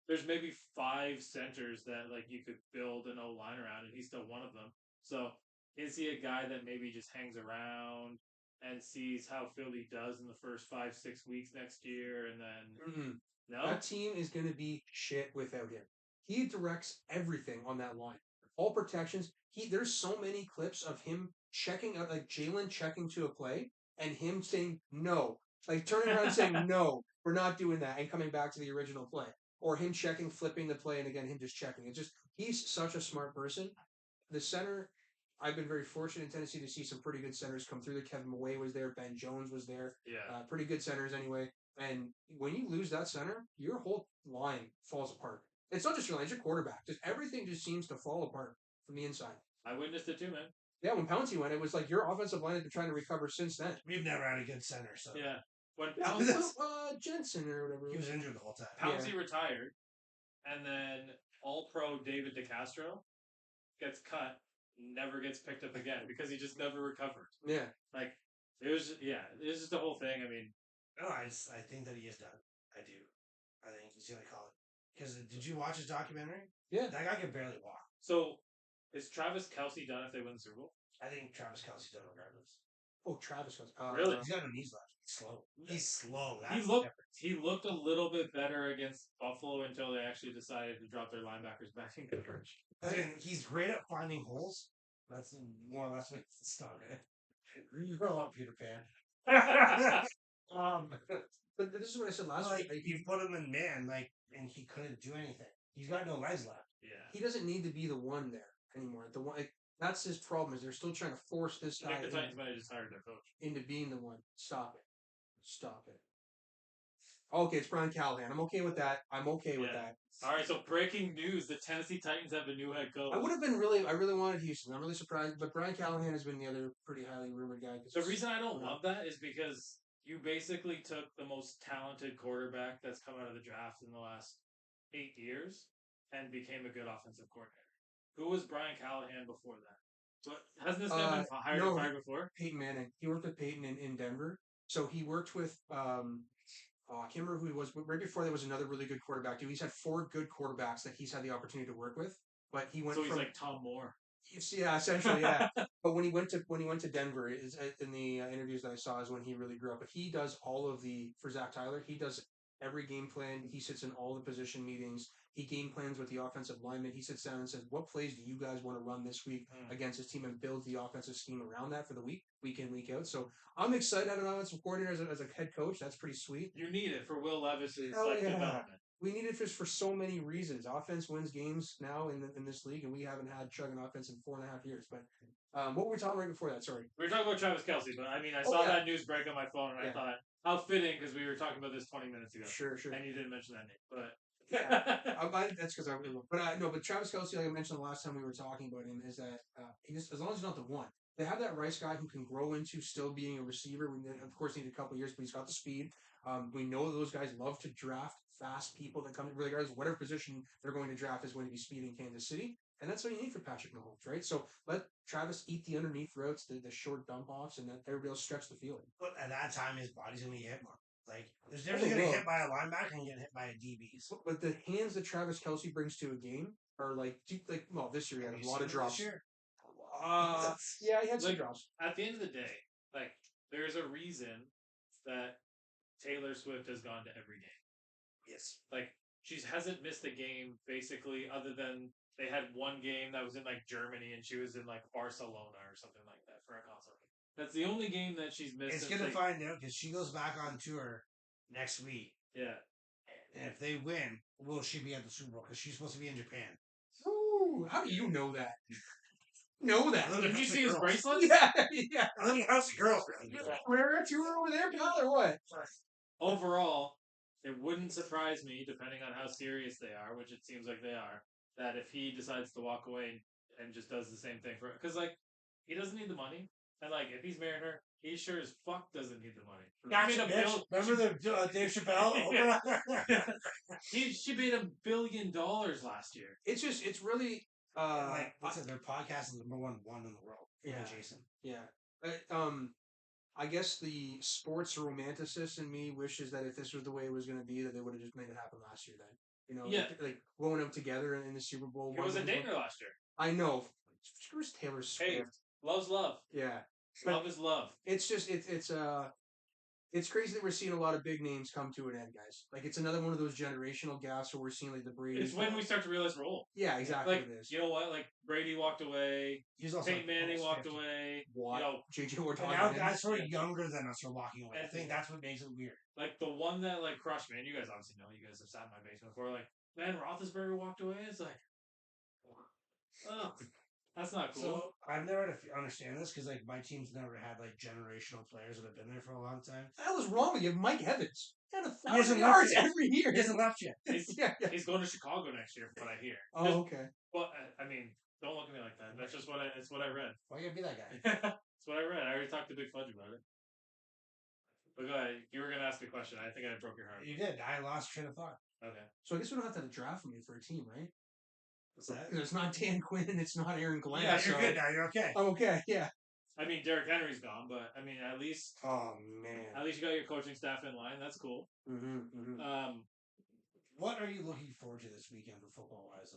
there's maybe 5 centers that like you could build an O-line around, and he's still one of them. So is he a guy that maybe just hangs around and sees how Philly does in the first 5-6 weeks next year, and then no? That team is going to be shit without him. He directs everything on that line. All protections. There's so many clips of him checking out, like Jalen checking to a play, and him saying no. Like turning around and saying, no, we're not doing that, and coming back to the original play. Or him checking, flipping the play, and again, him just checking. He's such a smart person. The center, I've been very fortunate in Tennessee to see some pretty good centers come through. Kevin Maway was there, Ben Jones was there. Yeah. Pretty good centers anyway. And when you lose that center, your whole line falls apart. It's not just your line; it's your quarterback. Just everything just seems to fall apart from the inside. I witnessed it too, man. Yeah, when Pouncey went, it was like your offensive line has been trying to recover since then. We've never had a good center, so Yeah. When Jensen or whatever. he was injured the whole time. Pouncey retired, and then All-Pro David DeCastro gets cut, never gets picked up again because he just never recovered. Yeah. Like, it was just the whole thing. I mean, no, I think that he is done. I do. I think he's gonna call it. Because did you watch his documentary? Yeah. That guy can barely walk. So, is Travis Kelce done if they win the Super Bowl? I think Travis Kelce's done regardless. Oh, Travis was really? He's got no knees left. He's slow. He's slow. He looked a little bit better against Buffalo until they actually decided to drop their linebackers back in coverage. I mean, he's great at finding holes. That's more or less what it's not. You grow up, Peter Pan. But this is what I said last week. Like, you put him in man, and he couldn't do anything. He's got no legs left. Yeah. He doesn't need to be the one there anymore. The one, that's his problem. Is they're still trying to force this guy the Titans might have just hired their coach into being the one. Stop it. Stop it. Okay, it's Brian Callahan. I'm okay with that. I'm okay with that. All right, so breaking news: the Tennessee Titans have a new head coach. I really wanted Houston. I'm really surprised, but Brian Callahan has been the other pretty highly rumored guy. The reason I don't love that is because you basically took the most talented quarterback that's come out of the draft in the last 8 years and became a good offensive coordinator. Who was Brian Callahan before that? What, hasn't this guy been hired before? Peyton Manning. He worked with Peyton in Denver. So he worked with I can't remember who he was, but right before there was another really good quarterback too. He's had 4 good quarterbacks that he's had the opportunity to work with. But he went so he's like Tom Moore. Yeah, essentially, yeah. But when he went to Denver, in the interviews that I saw, is when he really grew up. But he does all of for Zach Tyler. He does every game plan. He sits in all the position meetings. He game plans with the offensive lineman. He sits down and says, "What plays do you guys want to run this week against his team?" and builds the offensive scheme around that for the week in, week out. So I'm excited to have an offensive coordinator as a head coach. That's pretty sweet. You need it for Will Levis's development. We need it for so many reasons. Offense wins games now in this league, and we haven't had chugging offense in 4.5 years. But what were we talking right before that? Sorry. We were talking about Travis Kelce, but I mean, I saw that news break on my phone, and I thought, how fitting, because we were talking about this 20 minutes ago. Sure. And you didn't mention that name, but... that's because I really... But Travis Kelce, like I mentioned the last time we were talking about him, is that as long as he's not the one, they have that Rice guy who can grow into still being a receiver. We, of course, need a couple of years, but he's got the speed. We know those guys love to draft fast people that come, regardless of whatever position they're going to draft is going to be speed in Kansas City. And that's what you need for Patrick Mahomes, right? So let Travis eat the underneath routes, the short dump offs, and then everybody else stretch the field. But at that time, his body's going to get hit more. Like, there's definitely going to get hit by a linebacker and get hit by a DB. But the hands that Travis Kelce brings to a game are this year he had a lot of drops. Yeah, he had some drops. At the end of the day, there's a reason that Taylor Swift has gone to every game. Yes. She hasn't missed a game, basically, other than they had one game that was in, Germany, and she was in, Barcelona or something like that for a concert. That's the only game that she's missed. It's going to find out, because she goes back on tour next week. Yeah. And if they win, will she be at the Super Bowl? Because she's supposed to be in Japan. Ooh, how do you know that? Did you see his bracelet? Yeah. I think House of Girls. Where you were over there, pal, or what? Overall, it wouldn't surprise me, depending on how serious they are, which it seems like they are, that if he decides to walk away and just does the same thing because he doesn't need the money, and if he's marrying her, he sure as fuck doesn't need the money. Remember the Dave Chappelle? She made $1 billion last year. It's really their podcast is the number one in the world. Yeah, Jason. Yeah. I guess the sports romanticist in me wishes that if this was the way it was going to be, that they would have just made it happen last year. Then blowing them together in the Super Bowl. He was a dater last year. I know. Screws Taylor Swift. Hey, love's love. Yeah, love is love. It's just it's crazy that we're seeing a lot of big names come to an end, guys. It's another one of those generational gaps where we're seeing the Brady. It's when we start to realize we're old. Yeah, exactly. It is. You know what? Brady walked away. Peyton Manning walked away. What? JJ Watt. Now guys who are younger than us are walking away. I think that's what makes it weird. The one that crushed me, and you guys obviously know. You guys have sat in my basement before. Man, Roethlisberger walked away. It's oh. That's not cool. So I've never had to understand this because like my team's never had like generational players that have been there for a long time. What the hell is wrong with you? Mike Evans had He hasn't 1,000 left yards yet. every year. He hasn't left yet. He's going to Chicago next year, from what I hear. Oh, okay. Well, I mean, don't look at me like that. That's just what it's what I read. Why you gotta be that guy? That's what I read. I already talked to Big Fudge about it. But go ahead. You were gonna ask me a question. I think I broke your heart. You did. I lost train of thought. Okay. So I guess we don't have to draft from you for a team, right? What's that? Because it's not Dan Quinn and it's not Aaron Glenn. Yeah, you're good now. You're okay. I'm okay. Yeah. I mean, Derrick Henry's gone, but I mean, at least Oh man. at least you got your coaching staff in line. That's cool. What are you looking forward to this weekend for football wise?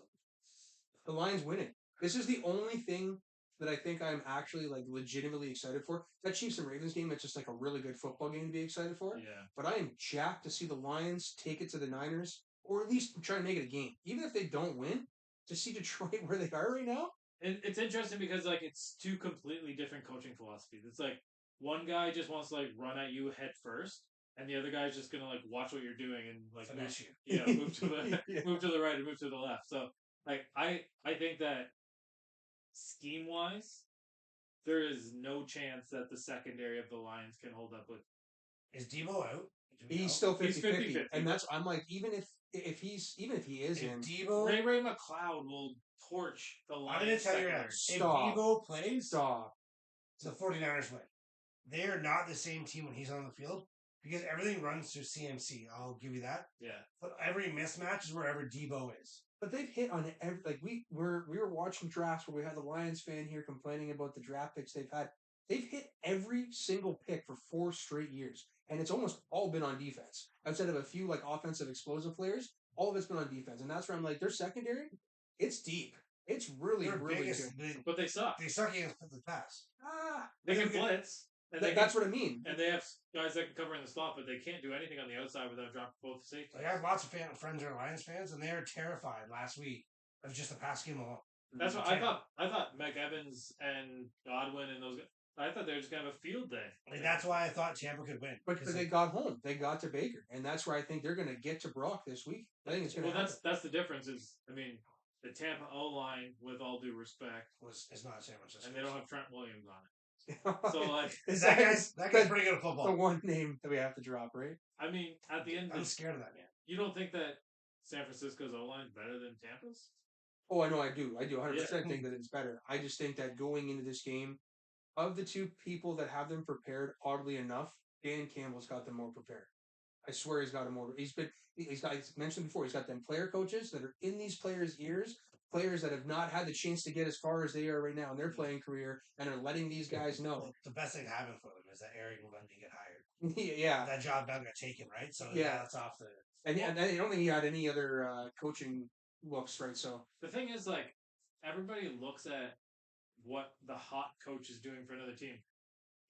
The Lions winning. This is the only thing that I think I'm actually like legitimately excited for. That Chiefs and Ravens game, it's just like a really good football game to be excited for. Yeah. But I am jacked to see the Lions take it to the Niners, or at least try and make it a game. Even if they don't win, to see Detroit where they are right now. It's interesting because like it's two completely different coaching philosophies. It's like one guy just wants to like run at you head first, and the other guy's just gonna like watch what you're doing and like Finesse you. Yeah, move to the move to the right and move to the left. So like I think that scheme wise, there is no chance that the secondary of the Lions can hold up with. Is Debo out? He's still 50-50. He's 50-50. And that's I'm like, even if he is in Debo, Ray McLeod will torch the Lions. I'm going to tell you right now. Stop. If Debo plays, Stop. the 49ers win. They are not the same team when he's on the field because everything runs through CMC. I'll give you that. Yeah. But every mismatch is wherever Debo is. But they've hit on every like we were watching drafts where we had the Lions fan here complaining about the draft picks they've had. They've hit every single pick for 4 straight years, and it's almost all been on defense. Outside of a few like offensive explosive players, all of it's been on defense, and that's where I'm like, their secondary, it's deep. It's really good. But they suck. They suck against the pass. They can blitz. And That's what I mean. And they have guys that can cover in the slot, but they can't do anything on the outside without dropping both safeties. Like I have lots of friends who are Lions fans, and they are terrified last week of just the pass game alone. That's what I thought. I thought Mike Evans and Godwin and those guys. I thought they were just gonna have a field day. Like, that's why I thought Tampa could win. But they got home. They got to Baker, and that's where I think they're going to get to Brock this week. I think it's going to. Well, that's the difference. Is I mean, the Tampa O line, with all due respect, is not San Francisco, and they don't have Trent Williams on it. So like, that guy's pretty good at football. The one name that we have to drop, right? I mean, at the end, I'm scared of that man. You don't think that San Francisco's O line is better than Tampa's? Oh, I know, I do. 100% think that it's better. I just think that going into this game, of the two people that have them prepared, oddly enough, Dan Campbell's got them more prepared. I swear he's got them more. He's mentioned before, he's got them player coaches that are in these players' ears, players that have not had the chance to get as far as they are right now in their playing career, and are letting these guys know. Well, the best thing that happened for them is that Aaron Glenn didn't get hired. Yeah. That job now got taken, right? So that's off the... And I don't think he had any other coaching looks, right? So the thing is, like, everybody looks at what the hot coach is doing for another team.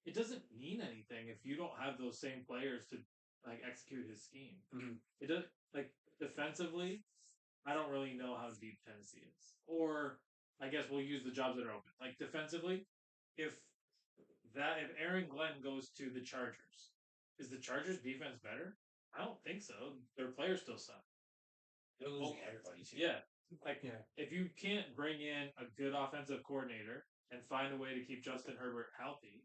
It doesn't mean anything if you don't have those same players to like execute his scheme. Mm-hmm. It does, like, defensively, I don't really know how deep Tennessee is. Or I guess we'll use the jobs that are open. Like defensively, if Aaron Glenn goes to the Chargers, is the Chargers defense better? I don't think so. Their players still suck. They're losing everybody too. Yeah. If you can't bring in a good offensive coordinator and find a way to keep Justin Herbert healthy,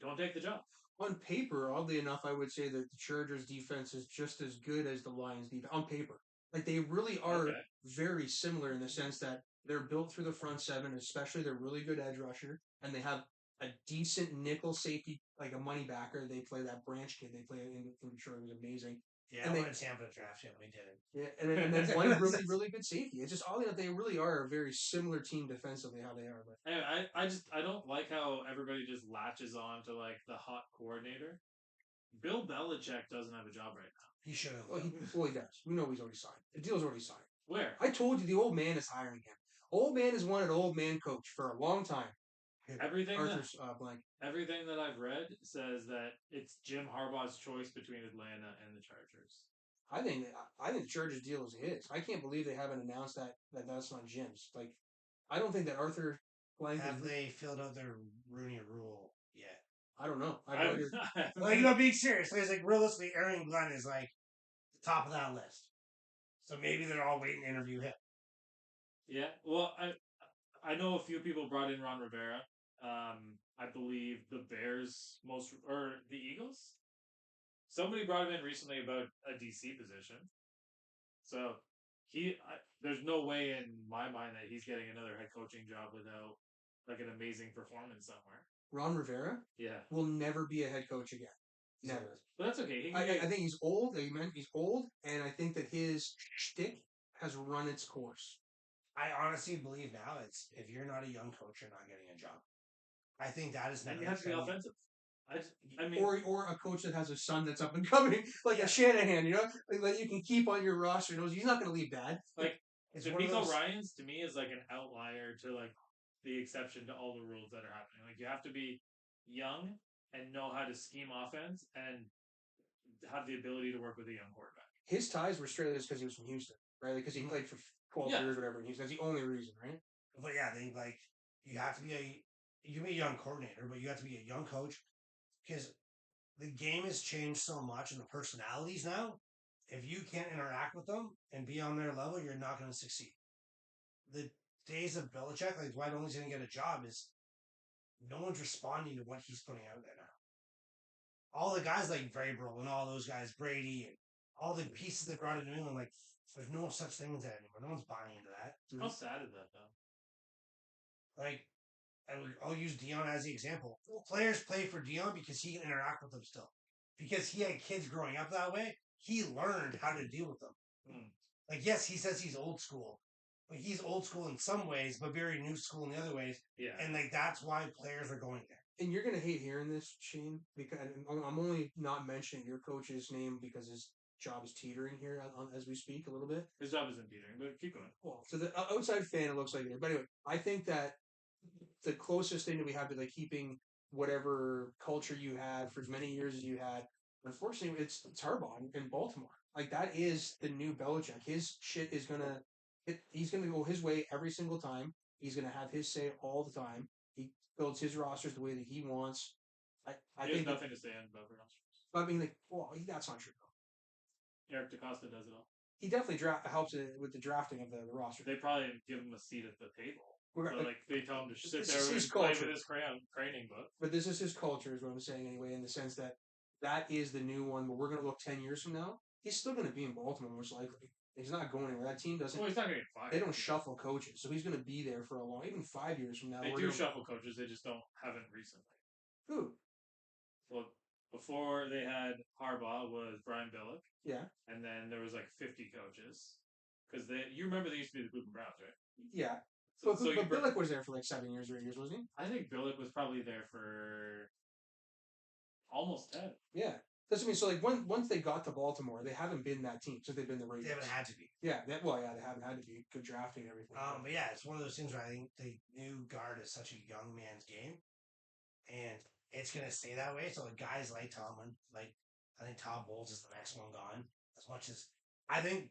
don't take the job. On paper, oddly enough, I would say that the Chargers' defense is just as good as the Lions' defense. On paper. Like, they really are very similar in the sense that they're built through the front seven, especially they're really good edge rusher, and they have a decent nickel safety, like a money backer. They play that Branch kid. They play in Detroit. It was amazing. Yeah, and I wanted Tampa to draft him. We did. Yeah, and then one really, really good safety. It's just oddly enough, they really are a very similar team defensively, how they are. But anyway, I don't like how everybody just latches on to like the hot coordinator. Bill Belichick doesn't have a job right now. He should have. Well, he does. We know he's already signed. The deal's already signed. Where? I told you the old man is hiring him. Old man has wanted old man coach for a long time. Everything blank. Everything that I've read says that it's Jim Harbaugh's choice between Atlanta and the Chargers. I think the Chargers deal is his. I can't believe they haven't announced that's not Jim's. Like, I don't think that Arthur Blank have they filled out their Rooney Rule yet? I don't know. Being serious, it's like realistically, Aaron Glenn is like the top of that list. So maybe they're all waiting to interview him. Yeah, well, I know a few people brought in Ron Rivera. I believe the Bears or the Eagles. Somebody brought him in recently about a DC position. So there's no way in my mind that he's getting another head coaching job without like an amazing performance somewhere. Ron Rivera Yeah, will never be a head coach again. Never. but that's okay. I think he's old. He's old, and I think that his shtick has run its course. I honestly believe now it's if you're not a young coach, you're not getting a job. I think that is and you have to be offensive. I mean, or a coach that has a son that's up and coming, like a Shanahan, like that you can keep on your roster. Knows he's not going to leave bad. like it's D'Amico Ryans to me is like an outlier to like the exception to all the rules that are happening. Like you have to be young and know how to scheme offense and have the ability to work with a young quarterback. His ties were straight just because he was from Houston, right? Because he played for 12 years, or whatever. That's the only reason, right? But yeah, they like you have to be a young coordinator, but you have to be a young coach because the game has changed so much and the personalities now. If you can't interact with them and be on their level, you're not going to succeed. The days of Belichick, like Dwight Only's going to get a job, is no one's responding to what he's putting out there now. All the guys like Vrabel and all those guys, Brady and all the pieces that brought into New England, like there's no such thing as that anymore. No one's buying into that. How sad is that though? Like, I'll use Dion as the example. Players play for Dion because he can interact with them still. Because he had kids growing up that way, he learned how to deal with them. Like, yes, he says he's old school. But he's old school in some ways, but very new school in the other ways. Yeah. And like that's why players are going there. And you're gonna hate hearing this, Shane, because I'm only not mentioning your coach's name because his job is teetering here as we speak a little bit. His job isn't teetering, but keep going. Well, to the outside fan, it looks like it. But anyway, I think that the closest thing that we have to like keeping whatever culture you had for as many years as you had, unfortunately, it's Harbaugh in Baltimore. Like that is the new Belichick. His shit is gonna. He's gonna go his way every single time. He's gonna have his say all the time. He builds his rosters the way that he wants. I He think has nothing to say about the rosters. I mean, like, well, that's not true. Eric DaCosta does it all. He definitely helps with the drafting of the roster. They probably give him a seat at the table. But like they tell him to sit this there is and his play culture. with his training book. But this is his culture, is what I'm saying anyway, in the sense that is the new one. Where we're going to look 10 years from now. He's still going to be in Baltimore, most likely. He's not going anywhere. That team doesn't. Well, he's not going to get fired. They don't shuffle coaches, so he's going to be there for a long, even 5 years from now. They do shuffle coaches. They just haven't recently. Who? Well, before they had Harbaugh was Brian Billick. Yeah. And then there was like 50 coaches. Because you remember they used to be the Cleveland Browns, right? Yeah. But Billick was there for like 7 years or 8 years, wasn't he? I think Billick was probably there for almost 10. Yeah. That's what I mean. So like once they got to Baltimore, they haven't been that team since they've been the Ravens. They haven't had to be. Yeah. They haven't had to be. Good drafting and everything. But yeah, it's one of those things where I think the new guard is such a young man's game, and it's gonna stay that way. So like guys like Tomlin, like I think Todd Bowles is the next one gone. As much as I think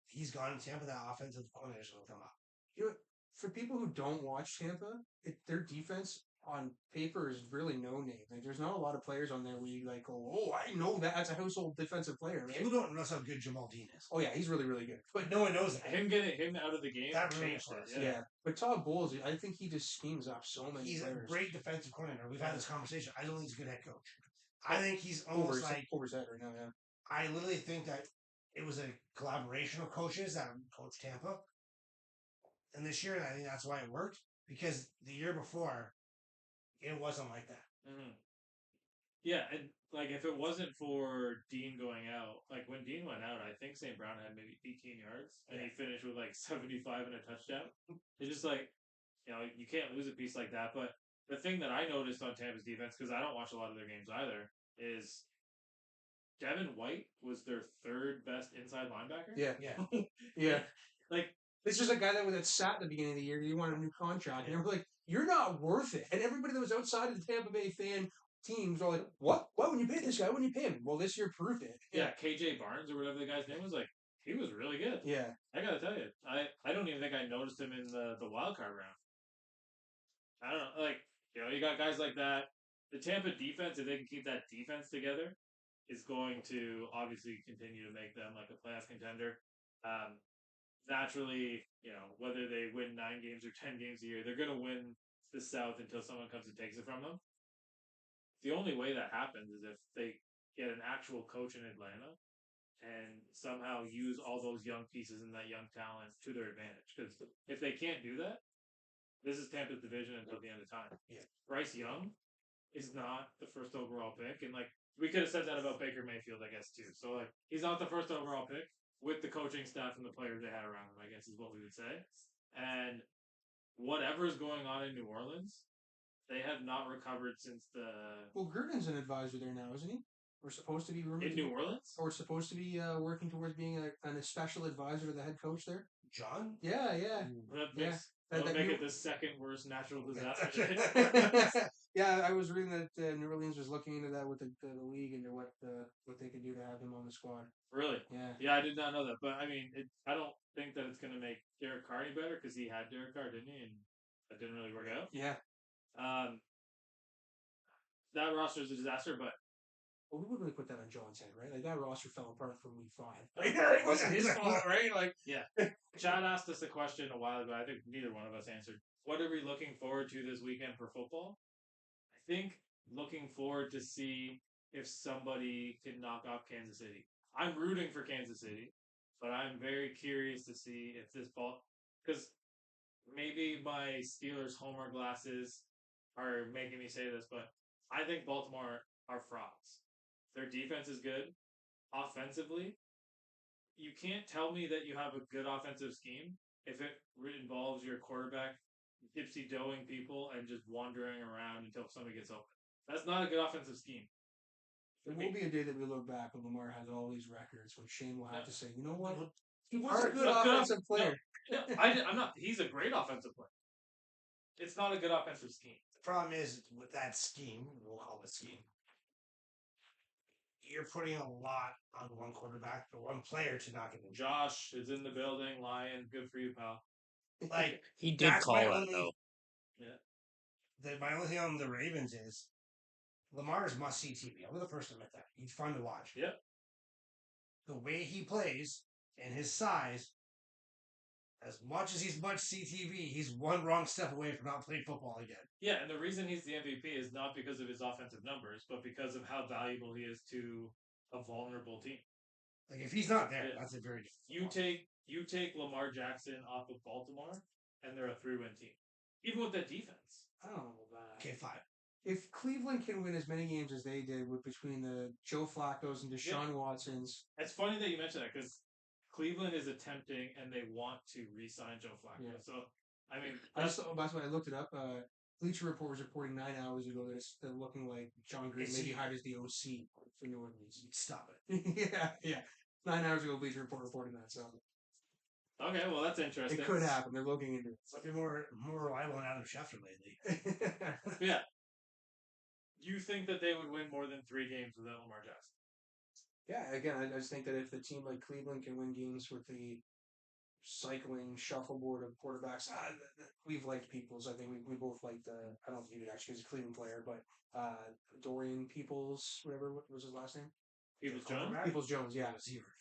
he's gone in Tampa, that offensive coordinator will come up. You know, for people who don't watch Tampa, their defense on paper is really no name. Like, there's not a lot of players on there where you like go, oh, I know that. That's a household defensive player. Right? People don't realize how good Jamal Dean is. Oh yeah, he's really, really good. But no one knows that. Him getting him out of the game that changed it. Yeah. But Todd Bowles, I think he just schemes up so many He's players. a great defensive coordinator. We've had this conversation. I don't think he's a good head coach. I think he's almost over his head right now. Yeah. I literally think that it was a collaboration of coaches that coached Tampa. And this year, I think that's why it worked. Because the year before, it wasn't like that. Mm-hmm. Yeah, and like if it wasn't for Dean going out, like when Dean went out, I think St. Brown had maybe 18 yards, and he finished with like 75 and a touchdown. It's just like, you can't lose a piece like that. But the thing that I noticed on Tampa's defense, because I don't watch a lot of their games either, is Devin White was their third best inside linebacker. Yeah. Yeah. Like, this is a guy that sat at the beginning of the year. He wanted a new contract, and we're like, "You're not worth it." And everybody that was outside of the Tampa Bay fan teams are like, "What? Why wouldn't you pay this guy? Why wouldn't you pay him?" Well, this year proved it. Yeah, KJ Barnes or whatever the guy's name was, like he was really good. Yeah, I gotta tell you, I don't even think I noticed him in the wild card round. I don't know, like you got guys like that. The Tampa defense, if they can keep that defense together, is going to obviously continue to make them like a playoff contender. naturally, whether they win 9 games or 10 games a year, they're going to win the South until someone comes and takes it from them. The only way that happens is if they get an actual coach in Atlanta and somehow use all those young pieces and that young talent to their advantage. Because if they can't do that, this is Tampa's division until the end of time. Yeah. Bryce Young is not the first overall pick, and we could have said that about Baker Mayfield, I guess, too. So he's not the first overall pick with the coaching staff and the players they had around him, I guess is what we would say. And whatever's going on in New Orleans, they have not recovered since the Well, Gruden's an advisor there now, isn't he? We're supposed to be in New Orleans. Or we're supposed to be working towards being a special advisor to the head coach there. John? Yeah. That'll make it the second worst natural disaster. Yeah, I was reading that New Orleans was looking into that with the league into what they could do to have him on the squad. Really? Yeah, I did not know that. But I mean, I don't think that it's going to make Derek Carr any better because he had Derek Carr, didn't he? And that didn't really work out. Yeah. That roster is a disaster, but well, we wouldn't really put that on John's head, right? Like that roster fell apart from week 5. It wasn't his fault, right? Chad asked us a question a while ago. I think neither one of us answered. What are we looking forward to this weekend for football? I think looking forward to see if somebody can knock off Kansas City. I'm rooting for Kansas City, but I'm very curious to see if this ball, because maybe my Steelers homer glasses are making me say this, but I think Baltimore are frauds. Their defense is good. Offensively, you can't tell me that you have a good offensive scheme if it involves your quarterback dipsy doing people and just wandering around until somebody gets open. That's not a good offensive scheme. There will be a day that we look back when Lamar has all these records, when Shane will have to say, you know what? He was a good offensive player. No, I'm not. He's a great offensive player. It's not a good offensive scheme. The problem is with that scheme, we'll call it scheme, you're putting a lot on one quarterback or one player to knock it in. Josh is in the building. Lion, good for you, pal. Like he did call that though. Yeah. My only thing on the Ravens is Lamar's must see TV. I'm the first to admit that. He's fun to watch. Yep. The way he plays and his size, as much as he's much CTV, he's one wrong step away from not playing football again. Yeah, and the reason he's the MVP is not because of his offensive numbers, but because of how valuable he is to a vulnerable team. Like if he's not there, that's a very different you take Lamar Jackson off of Baltimore, and they're a 3-win team, even with that defense. I don't know about that. Okay, 5. If Cleveland can win as many games as they did between the Joe Flacco's and Deshaun Watsons, it's funny that you mentioned that because Cleveland is attempting and they want to re-sign Joe Flacco. Yeah. So I mean, that's why I looked it up. Bleacher Report was reporting 9 hours ago that it's looking like John Green maybe hired as the OC for New Orleans. Stop it. yeah. 9 hours ago, Bleacher Report reporting that. So. Okay, well that's interesting. It could happen. They're looking into it. It's looking more reliable than Adam Schefter lately. Yeah. You think that they would win more than 3 games without Lamar Jackson? Yeah, again, I just think that if a team like Cleveland can win games with the cycling shuffleboard of quarterbacks, we've liked Peoples. I think we both liked, I don't think he actually is a Cleveland player, but Dorian Peoples, whatever was his last name? Peoples-Jones? Peoples-Jones, yeah.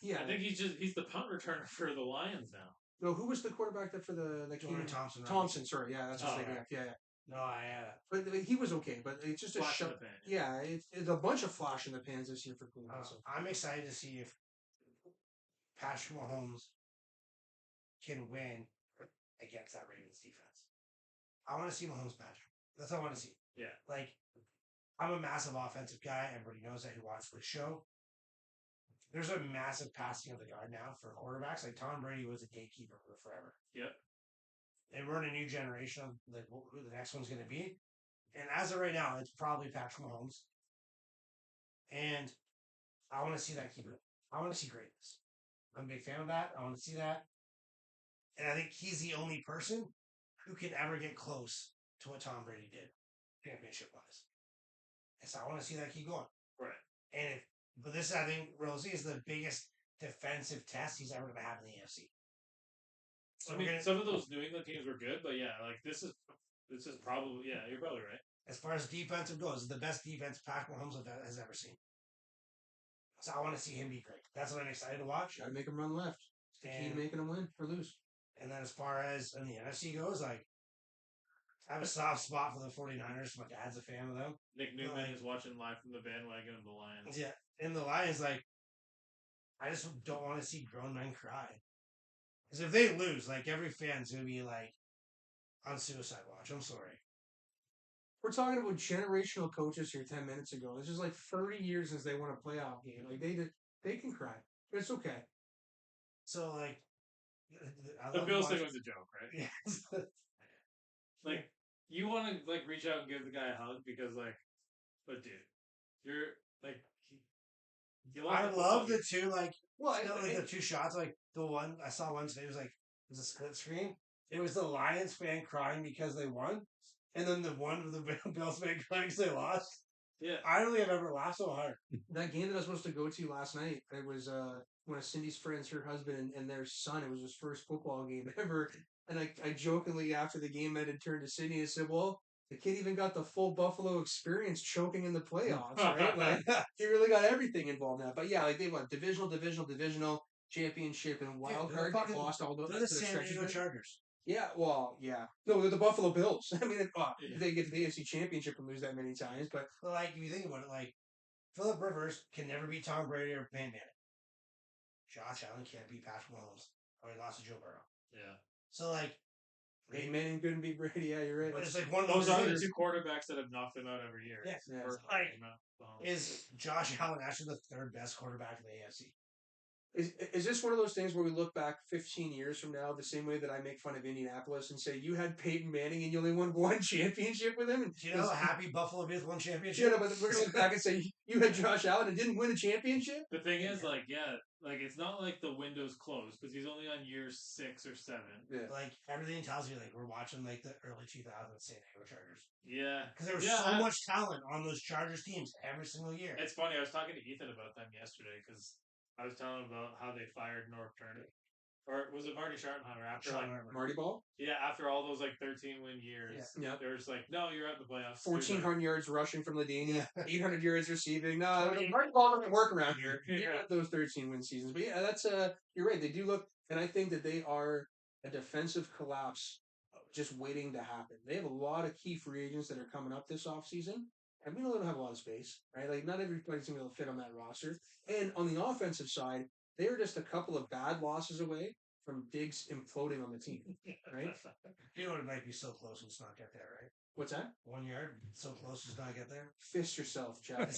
Yeah. I think he's the punt returner for the Lions now. No, who was the quarterback for the Jordan Thompson? Right? Thompson, sorry, yeah, that's his name. Yeah. No, but he was okay. But it's just flash in the pan. Yeah, it's a bunch of flash in the pans this year for Cleveland. I'm excited to see if Patrick Mahomes can win against that Ravens defense. I want to see Mahomes Patrick. That's all I want to see. Yeah. Like, I'm a massive offensive guy. Everybody knows that who watches the show. There's a massive passing of the guard now for quarterbacks. Like Tom Brady was a gatekeeper for forever. Yep. And we're in a new generation of like who the next one's going to be. And as of right now, it's probably Patrick Mahomes. And I want to see that keep it. I want to see greatness. I'm a big fan of that. I want to see that. And I think he's the only person who can ever get close to what Tom Brady did, championship-wise. And so I want to see that keep going. Right. And but this, I think, Rosie is the biggest defensive test he's ever going to have in the AFC. So some of those New England teams were good, but yeah, like this is probably you're probably right. As far as defensive goes, the best defense Patrick Mahomes has ever seen. So I want to see him be great. That's what I'm excited to watch. Gotta make him run left. Key to making them win or lose. And then as far as in the NFC goes, like I have a soft spot for the 49ers. My dad's a fan of them. Nick Newman is watching live from the bandwagon of the Lions. Yeah, and the Lions, like, I just don't want to see grown men cry. Because if they lose, like, every fan's going to be, like, on suicide watch. I'm sorry. We're talking about generational coaches here 10 minutes ago. This is like 30 years since they won a playoff game. Like, they can cry. But it's okay. So, like, The Bills thing was a joke, right? Yeah. Like, you want to, like, reach out and give the guy a hug because, like, but dude, you're, like, I love the two, like, Well, the two shots. Like, the one, I saw one today was like, it was a split screen. It was the Lions fan crying because they won. And then the one of the Bills fan crying because they lost. Yeah. I don't think I've ever laughed so hard. That game that I was supposed to go to last night, it was one of Cindy's friends, her husband, and their son. It was his first football game ever. And I jokingly, after the game ended, turned to Cindy and said, well, the kid even got the full Buffalo experience choking in the playoffs, right? Like, he really got everything involved in that. But yeah, like they won divisional, championship, and wild card. They lost all those. They're the San Diego Chargers. Yeah, well, yeah. No, they're the Buffalo Bills. I mean, if they get to the AFC Championship and lose that many times, but like, if you think about it, like, Phillip Rivers can never beat Tom Brady or Peyton Manning. Josh Allen can't beat Patrick Mahomes. Or he lost to Joe Burrow. Yeah. So, like, Peyton Manning couldn't beat Brady. Yeah, you're right. But it's like one of those are the two quarterbacks that have knocked them out every year. Yeah. Like, is Josh Allen actually the third best quarterback in the AFC? Is this one of those things where we look back 15 years from now, the same way that I make fun of Indianapolis and say you had Peyton Manning and you only won one championship with him? And do you know how happy Buffalo is one championship? Yeah, but we're going to look back and say you had Josh Allen and didn't win a championship? The thing is, like, it's not like the window's closed because he's only on year 6 or 7. Yeah. Like, everything tells you, like, we're watching, like, the early 2000s San Diego Chargers. Yeah. Because there was so much talent on those Chargers teams every single year. It's funny. I was talking to Ethan about them yesterday because I was telling him about how they fired Norv Turner. Or was it Marty Schottenheimer after Marty Ball? Yeah, after all those like 13-win years. Yeah. They were just like, no, you're at the playoffs. 1,400 yards rushing from Ladania, 800 yards receiving. No, Marty Ball doesn't work around here. You're at those 13-win seasons. But yeah, that's you're right. They do look, and I think that they are a defensive collapse just waiting to happen. They have a lot of key free agents that are coming up this offseason. And we know they don't have a lot of space, right? Like, not everybody's going to be able to fit on that roster. And on the offensive side, they're just a couple of bad losses away from Diggs imploding on the team, right? You know, it might be so close and not get there, right? What's that? 1 yard, so close as not get there. Fist yourself, Chad.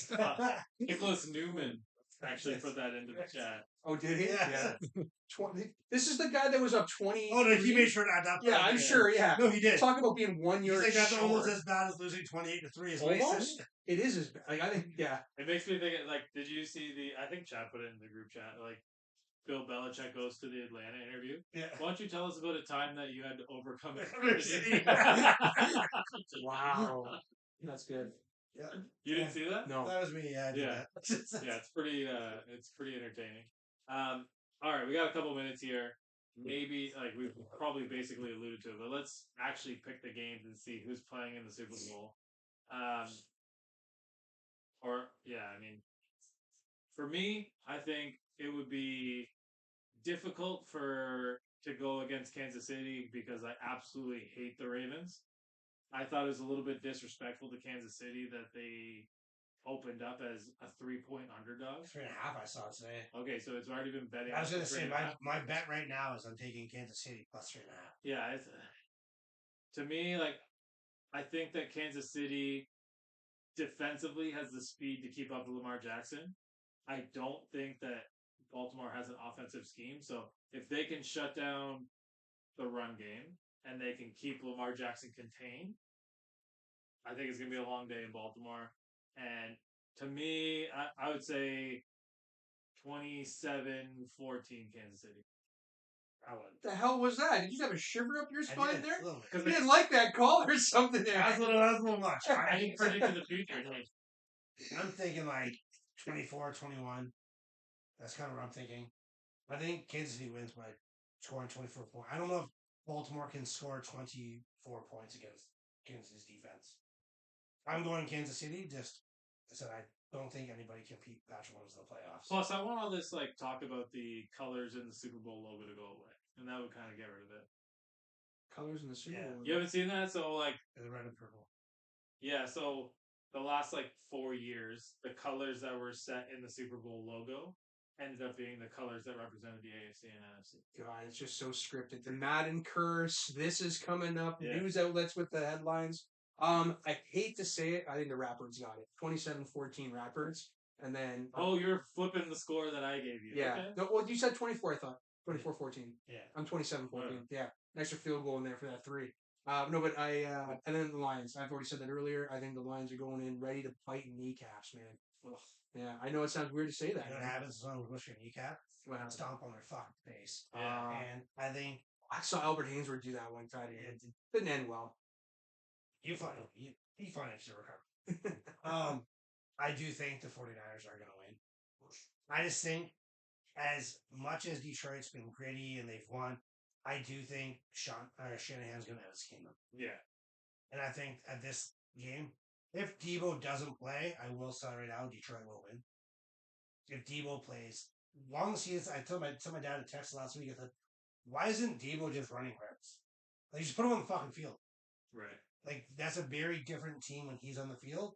Nicholas Newman actually put that into the chat. Oh, did he? Yeah. 20. This is the guy that was up 20. Oh, no, he made sure to add that. Yeah, I'm sure, yeah. No, he did. Talk about being 1 year He's like, that's short. almost as bad as losing 28-3. Almost? It is as bad. Like, I think, yeah. It makes me think, like, did you see I think Chad put it in the group chat, like, Bill Belichick goes to the Atlanta interview. Yeah. Why don't you tell us about a time that you had to overcome adversity? Wow. That's good. Yeah. You didn't see that? No. That was me, yeah. Yeah, it's pretty entertaining. All right, we got a couple minutes here. Maybe, like, we've probably basically alluded to it, but let's actually pick the games and see who's playing in the Super Bowl. For me, I think it would be difficult to go against Kansas City because I absolutely hate the Ravens. I thought it was a little bit disrespectful to Kansas City that they opened up as a 3-point underdog. 3.5 I saw today. Okay, so it's already been betting. I was going to say, my bet right now is I'm taking Kansas City plus 3.5. Yeah, to me, like, I think that Kansas City defensively has the speed to keep up with Lamar Jackson. I don't think that Baltimore has an offensive scheme. So if they can shut down the run game and they can keep Lamar Jackson contained, I think it's going to be a long day in Baltimore. And to me, I would say 27-14 Kansas City. The hell was that? Did you have a shiver up your spine there? Because you didn't like that call or something there. That's a little much. I didn't predict the future. I'm thinking like 24-21. That's kind of what I'm thinking. I think Kansas City wins by scoring 24 points. I don't know if Baltimore can score 24 points against Kansas City's defense. I'm going Kansas City just I said I don't think anybody can beat Patrick Mahomes in the playoffs. Plus, I want all this talk about the colors in the Super Bowl logo to go away, and that would kind of get rid of it. Colors in the Super Yeah. Bowl. You haven't seen that, so The red and purple. yeah. So the last 4 years, the colors that were set in the Super Bowl logo ended up being the colors that represented the AFC and NFC. God, it's just so scripted. The Madden curse. This is coming up. Yeah. News outlets with the headlines. I hate to say it. I think the Raptors got it. 27-14 Raptors. And then Oh, you're flipping the score that I gave you. yeah. Okay. No, well, you said 24, I thought. 24-14. Yeah. I'm 27-14. Whatever. Yeah. An extra field goal in there for that 3. No, but and then the Lions. I've already said that earlier. I think the Lions are going in ready to bite kneecaps, man. Ugh. Yeah, I know it sounds weird to say that. You know what happens when we push your kneecap? What happens? Stomp on their fucking face. Yeah. And I think I saw Albert Hainsworth do that one time. Yeah. It didn't end well. he financed the recovery. I do think the 49ers are going to win. I just think as much as Detroit's been gritty and they've won, I do think Shanahan's going to have his kingdom. Yeah. And I think at this game, if Debo doesn't play, I will say right now, Detroit will win. If Debo plays, long as he is, I told my dad a text last week. I said, "Why isn't Debo just running routes? Like just put him on the fucking field. Right. Like that's a very different team when he's on the field.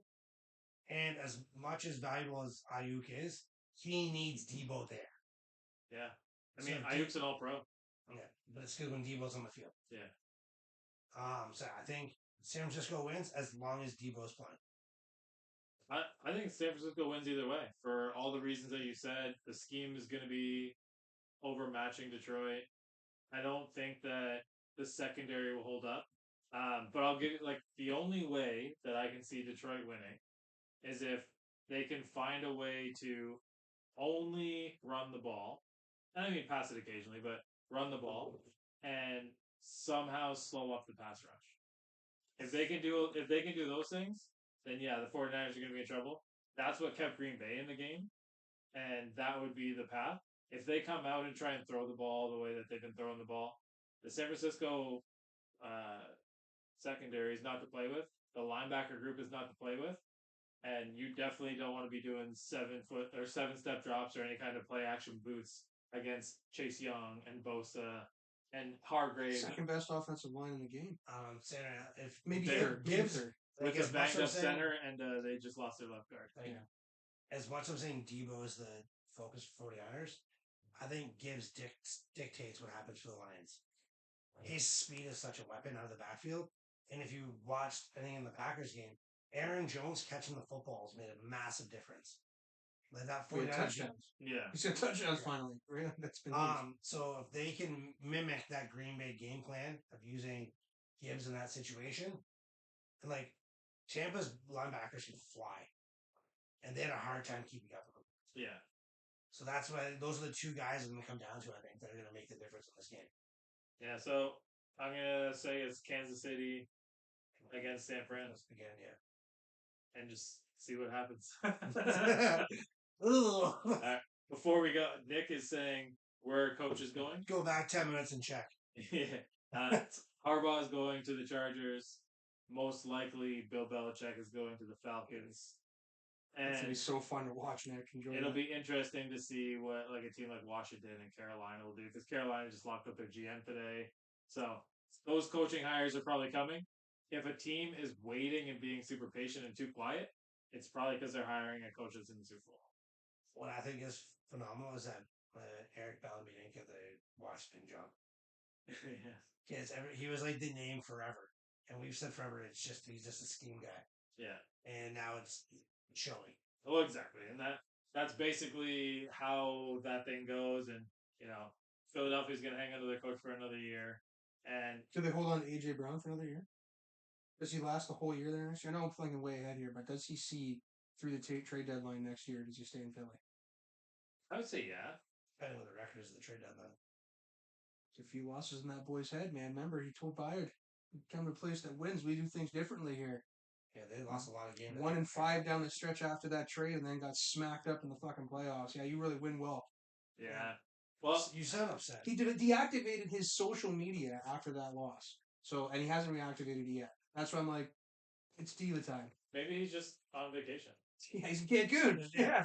And as much as valuable as Ayuk is, he needs Debo there. Yeah. I So mean, Ayuk's an All-Pro. Yeah, but it's good when Debo's on the field. Yeah. So I think San Francisco wins as long as Debo's playing. I think San Francisco wins either way for all the reasons that you said. The scheme is going to be overmatching Detroit. I don't think that the secondary will hold up. But I'll give you the only way that I can see Detroit winning is if they can find a way to only run the ball. I don't mean pass it occasionally, but run the ball and somehow slow up the pass rush. If they can do those things, then yeah, the 49ers are going to be in trouble. That's what kept Green Bay in the game, and that would be the path. If they come out and try and throw the ball the way that they've been throwing the ball, the San Francisco secondary is not to play with. The linebacker group is not to play with, and you definitely don't want to be doing 7-step drops or any kind of play action boots against Chase Young and Bosa and Hargrave. Second best offensive line in the game. Center, if Maybe third, Gibbs third. With Like, a banged up center, and they just lost their left guard. Like, as much as I'm saying Debo is the focus for 49ers, I think Gibbs dictates what happens for the Lions. His speed is such a weapon out of the backfield. And if you watched anything in the Packers game, Aaron Jones catching the footballs made a massive difference. Like that 49ers touchdowns. Yeah. He's got touchdowns finally. Really? That's been so if they can mimic that Green Bay game plan of using Gibbs in that situation, and Tampa's linebackers can fly. And they had a hard time keeping up with them. Yeah. So that's why those are the two guys I'm going to come down to, I think, that are going to make the difference in this game. Yeah, so I'm going to say it's Kansas City against San Fran. Again, yeah. And just see what happens. Right, before we go, Nick is saying where coach is going. Go back 10 minutes and check. Yeah. Harbaugh is going to the Chargers. Most likely, Bill Belichick is going to the Falcons. And it's going to be so fun to watch, Nick. It'll be interesting to see what a team like Washington and Carolina will do, because Carolina just locked up their GM today. So those coaching hires are probably coming. If a team is waiting and being super patient and too quiet, it's probably because they're hiring a coach that's in the Super Bowl. What I think is phenomenal is that Eric Bellamy didn't get the Washington job. Yeah. He was like the name forever. And we've said forever he's just a scheme guy. Yeah. And now it's showing. Oh, exactly. And that's basically how that thing goes. And, Philadelphia's going to hang on to their coach for another year. And do they hold on to A.J. Brown for another year? Does he last the whole year there next year? I know I'm thinking way ahead here, but does he see through the trade deadline next year? Does he stay in Philly? I would say yeah. Depending on what the record is of the trade deadline. There's a few losses in that boy's head, man. Remember, he told Bayard, come to a place that wins. We do things differently here. Yeah, they lost a lot of games. 1-5 down the stretch after that trade, and then got smacked up in the fucking playoffs. Yeah, you really win well. Yeah. Well, you sound upset. He deactivated his social media after that loss. So, and he hasn't reactivated it yet. That's why I'm like, it's diva time. Maybe he's just on vacation. Yeah, he's in Cancun. Yeah.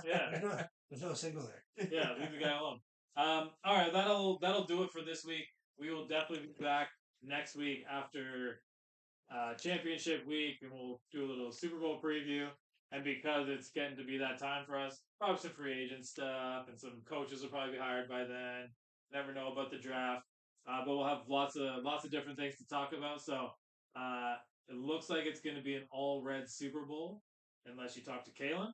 There's no signal there. Yeah, leave the guy alone. All right, that'll do it for this week. We will definitely be back next week after championship week, and we'll do a little Super Bowl preview. And because it's getting to be that time for us, probably some free agent stuff, and some coaches will probably be hired by then. Never know about the draft, but we'll have lots of different things to talk about. So it looks like it's going to be an all red Super Bowl, unless you talk to Kalen.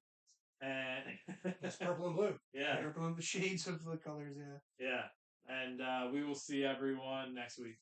And it's purple and blue. Yeah, purple and the shades of the colors. Yeah. Yeah, and we will see everyone next week.